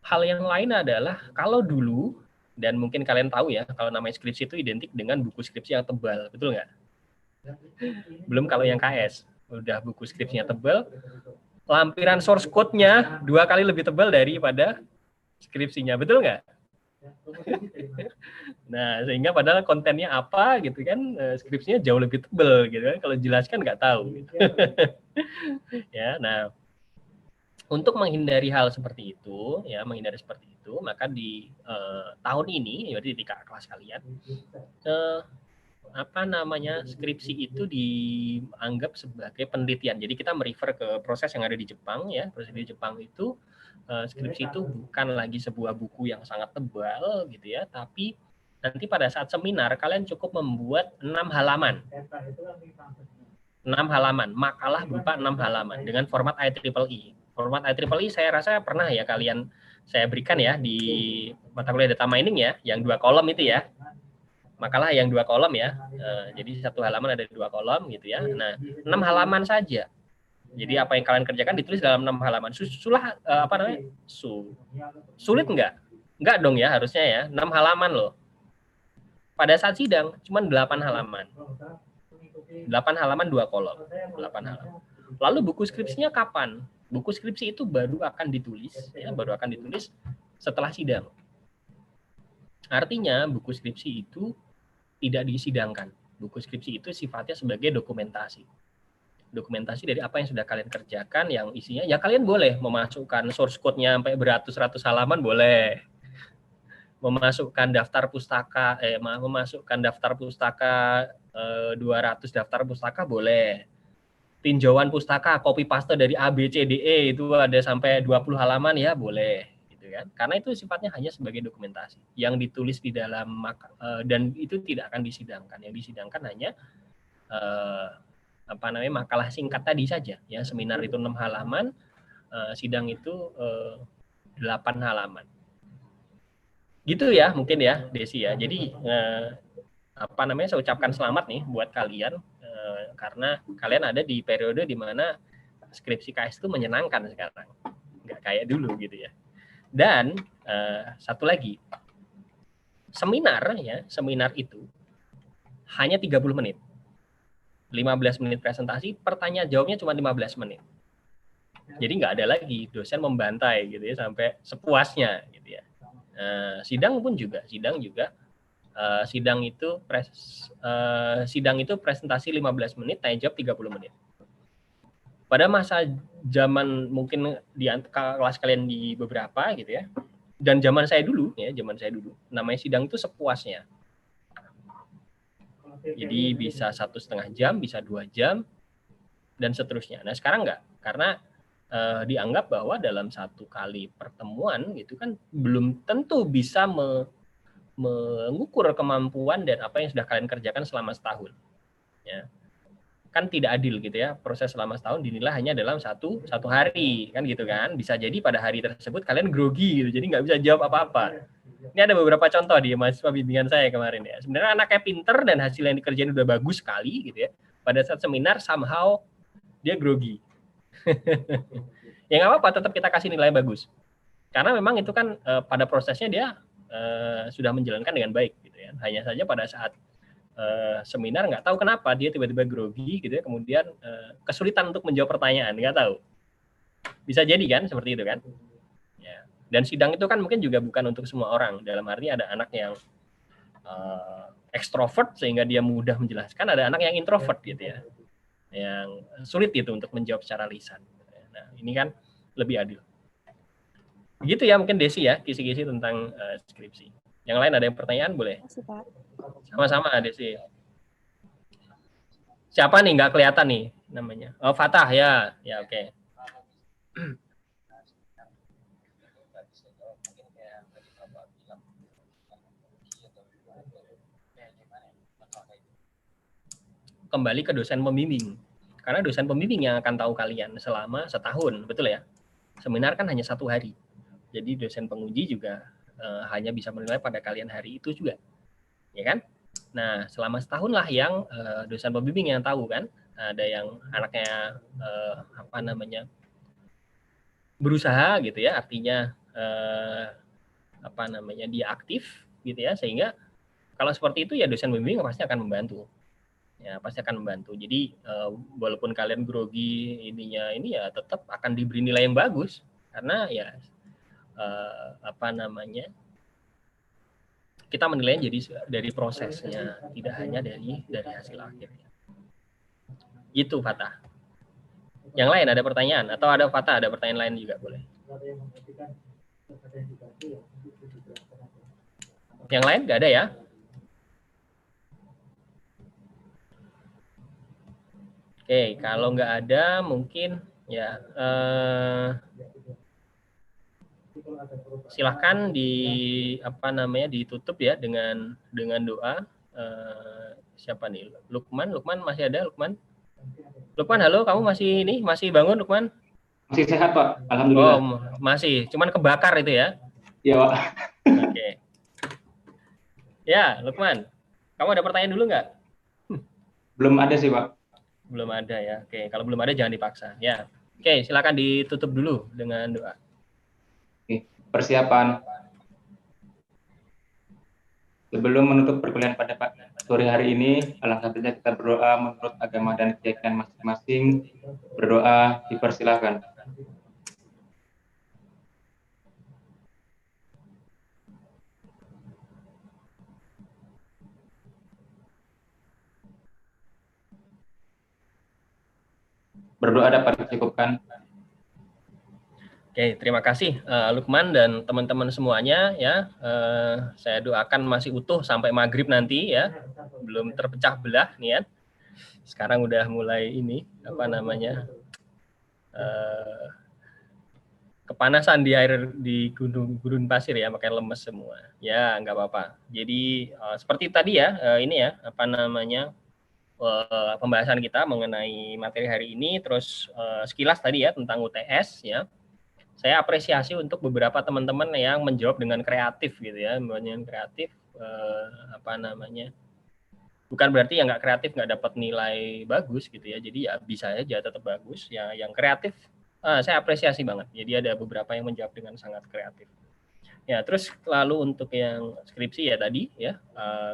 Hal yang lain adalah kalau dulu, dan mungkin kalian tahu ya, kalau namanya skripsi itu identik dengan buku skripsi yang tebal, betul nggak? Belum kalau yang KS, udah buku skripsinya tebal, lampiran source code-nya 2 kali lebih tebal daripada skripsinya, betul nggak? Nah, sehingga padahal kontennya apa gitu kan, skripsinya jauh lebih tebal gitu kan, kalau jelaskan nggak tahu. Gitu. Ya, nah untuk menghindari hal seperti itu, ya maka di tahun ini, yaitu di kelas kalian, skripsi itu dianggap sebagai penelitian. Jadi kita merefer ke proses yang ada di Jepang ya. Proses di Jepang itu skripsi itu bukan lagi sebuah buku yang sangat tebal gitu ya, tapi nanti pada saat seminar kalian cukup membuat 6 halaman. 6 halaman, makalah berupa 6 halaman dengan format IEEE. Format IEEE saya rasa pernah ya saya berikan ya di mata kuliah data mining ya, yang 2 kolom itu ya. Makalah yang 2 kolom ya. Jadi 1 halaman ada 2 kolom gitu ya. Nah, 6 halaman saja. Jadi apa yang kalian kerjakan ditulis dalam 6 halaman. Sulit enggak? Enggak dong ya harusnya ya. 6 halaman loh. Pada saat sidang cuma 8 halaman. 8 halaman 2 kolom. 8 halaman. Lalu buku skripsinya kapan? Buku skripsi itu baru akan ditulis setelah sidang. Artinya buku skripsi itu tidak disidangkan. Buku skripsi itu sifatnya sebagai dokumentasi. Dokumentasi dari apa yang sudah kalian kerjakan, yang isinya ya kalian boleh memasukkan source code-nya sampai beratus-ratus halaman boleh. Memasukkan daftar pustaka 200 daftar pustaka boleh. Tinjauan pustaka, copy paste dari A, B, C, D, E itu ada sampai 20 halaman ya boleh gitu kan. Karena itu sifatnya hanya sebagai dokumentasi yang ditulis di dalam dan itu tidak akan disidangkan. Yang disidangkan hanya makalah singkat tadi saja ya. Seminar itu 6 halaman, sidang itu 8 halaman. Gitu ya mungkin ya Desi ya. Jadi saya ucapkan selamat nih buat kalian karena kalian ada di periode di mana skripsi KS itu menyenangkan sekarang, nggak kayak dulu gitu ya. Dan satu lagi, seminar itu hanya 30 menit. 15 menit presentasi, pertanyaan jawabnya cuma 15 menit. Jadi nggak ada lagi dosen membantai gitu ya sampai sepuasnya gitu ya. Sidang itu presentasi 15 menit, tanya jawab 30 menit. Pada masa zaman mungkin di kelas kalian di beberapa gitu ya. Dan zaman saya dulu, namanya sidang itu sepuasnya. Jadi bisa 1,5 jam, bisa 2 jam, dan seterusnya. Nah sekarang enggak, karena dianggap bahwa dalam satu kali pertemuan gitu kan belum tentu bisa mengukur kemampuan dan apa yang sudah kalian kerjakan selama setahun. Ya. Kan tidak adil gitu ya, proses selama setahun dinilai hanya dalam satu hari kan gitu kan. Bisa jadi pada hari tersebut kalian grogi gitu, jadi nggak bisa jawab apa-apa. Ini ada beberapa contoh di mahasiswa bimbingan saya kemarin ya. Sebenarnya anaknya pinter dan hasil yang dikerjain udah bagus sekali gitu ya. Pada saat seminar somehow dia grogi. Ya nggak apa-apa, tetap kita kasih nilai bagus. Karena memang itu kan pada prosesnya dia sudah menjalankan dengan baik gitu ya. Hanya saja pada saat seminar nggak tahu kenapa dia tiba-tiba grogi gitu ya, kemudian kesulitan untuk menjawab pertanyaan, nggak tahu. Bisa jadi kan seperti itu kan. Ya. Dan sidang itu kan mungkin juga bukan untuk semua orang. Dalam arti ada anak yang ekstrovert sehingga dia mudah menjelaskan, ada anak yang introvert gitu ya, yang sulit gitu untuk menjawab secara lisan. Nah ini kan lebih adil. Begitu ya mungkin Desi ya, kisi-kisi tentang skripsi. Yang lain ada yang pertanyaan boleh? Sama-sama Desi. Siapa nih nggak kelihatan nih namanya? Oh Fatah ya, ya oke. Okay. Kembali ke dosen pembimbing. Karena dosen pembimbing yang akan tahu kalian selama setahun, betul ya? Seminar kan hanya 1 hari. Jadi dosen penguji juga hanya bisa menilai pada kalian hari itu juga. Ya kan? Nah, selama setahun lah yang dosen pembimbing yang tahu kan. Ada yang anaknya berusaha gitu ya, artinya dia aktif gitu ya, sehingga kalau seperti itu ya dosen pembimbing pasti akan membantu. Ya, pasti akan membantu. Jadi walaupun kalian grogi ini ya tetap akan diberi nilai yang bagus karena ya kita menilai jadi dari prosesnya, tidak hanya dari hasil akhirnya. Itu Fatah. Yang lain ada pertanyaan atau ada Fatah ada pertanyaan lain juga boleh. Yang lain nggak ada ya? Oke, kalau nggak ada mungkin ya silahkan ditutup ya dengan doa. Siapa nih? Lukman masih ada Lukman? Lukman, halo, kamu masih bangun Lukman? Masih sehat Pak, alhamdulillah. Oh, masih, cuman kebakar itu ya? Iya Pak. Oke. Ya, Lukman, kamu ada pertanyaan dulu nggak? Belum ada sih Pak. Belum ada ya. Oke, kalau belum ada jangan dipaksa ya. Oke, silakan ditutup dulu dengan doa. Oke, persiapan. Sebelum menutup perkuliahan pada sore hari ini, alangkah baiknya kita berdoa menurut agama dan keyakinan masing-masing. Berdoa dipersilahkan. Berdoa dapat dicukupkan. Oke, terima kasih Lukman dan teman-teman semuanya ya. Saya doakan masih utuh sampai maghrib nanti ya, belum terpecah belah nih ya. Sekarang udah mulai kepanasan di air di gurun pasir ya, makanya lemes semua. Ya nggak apa-apa. Jadi seperti tadi ya, pembahasan kita mengenai materi hari ini, terus sekilas tadi ya tentang UTS ya. saya apresiasi untuk beberapa teman-teman yang menjawab dengan kreatif gitu ya, dengan kreatif bukan berarti yang nggak kreatif nggak dapat nilai bagus gitu ya, jadi ya bisa aja tetap bagus ya. Yang kreatif saya apresiasi banget, jadi ada beberapa yang menjawab dengan sangat kreatif ya. Terus lalu untuk yang skripsi ya tadi ya,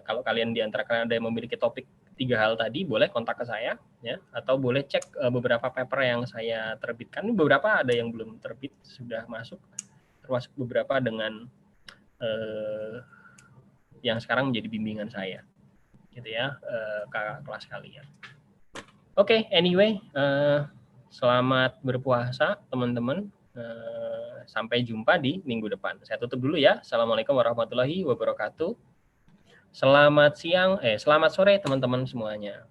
kalau kalian di antara kalian ada yang memiliki topik 3 hal tadi, boleh kontak ke saya ya, atau boleh cek beberapa paper yang saya terbitkan. Beberapa ada yang belum terbit, sudah masuk, termasuk beberapa dengan yang sekarang menjadi bimbingan saya gitu ya, kakak kelas kalian. Oke, anyway, selamat berpuasa teman-teman. Sampai jumpa di minggu depan. Saya tutup dulu ya. Assalamualaikum warahmatullahi wabarakatuh. Selamat siang, selamat sore teman-teman semuanya.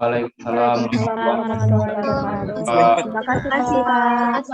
Waalaikumsalam warahmatullahi wabarakatuh. Terima kasih Pak.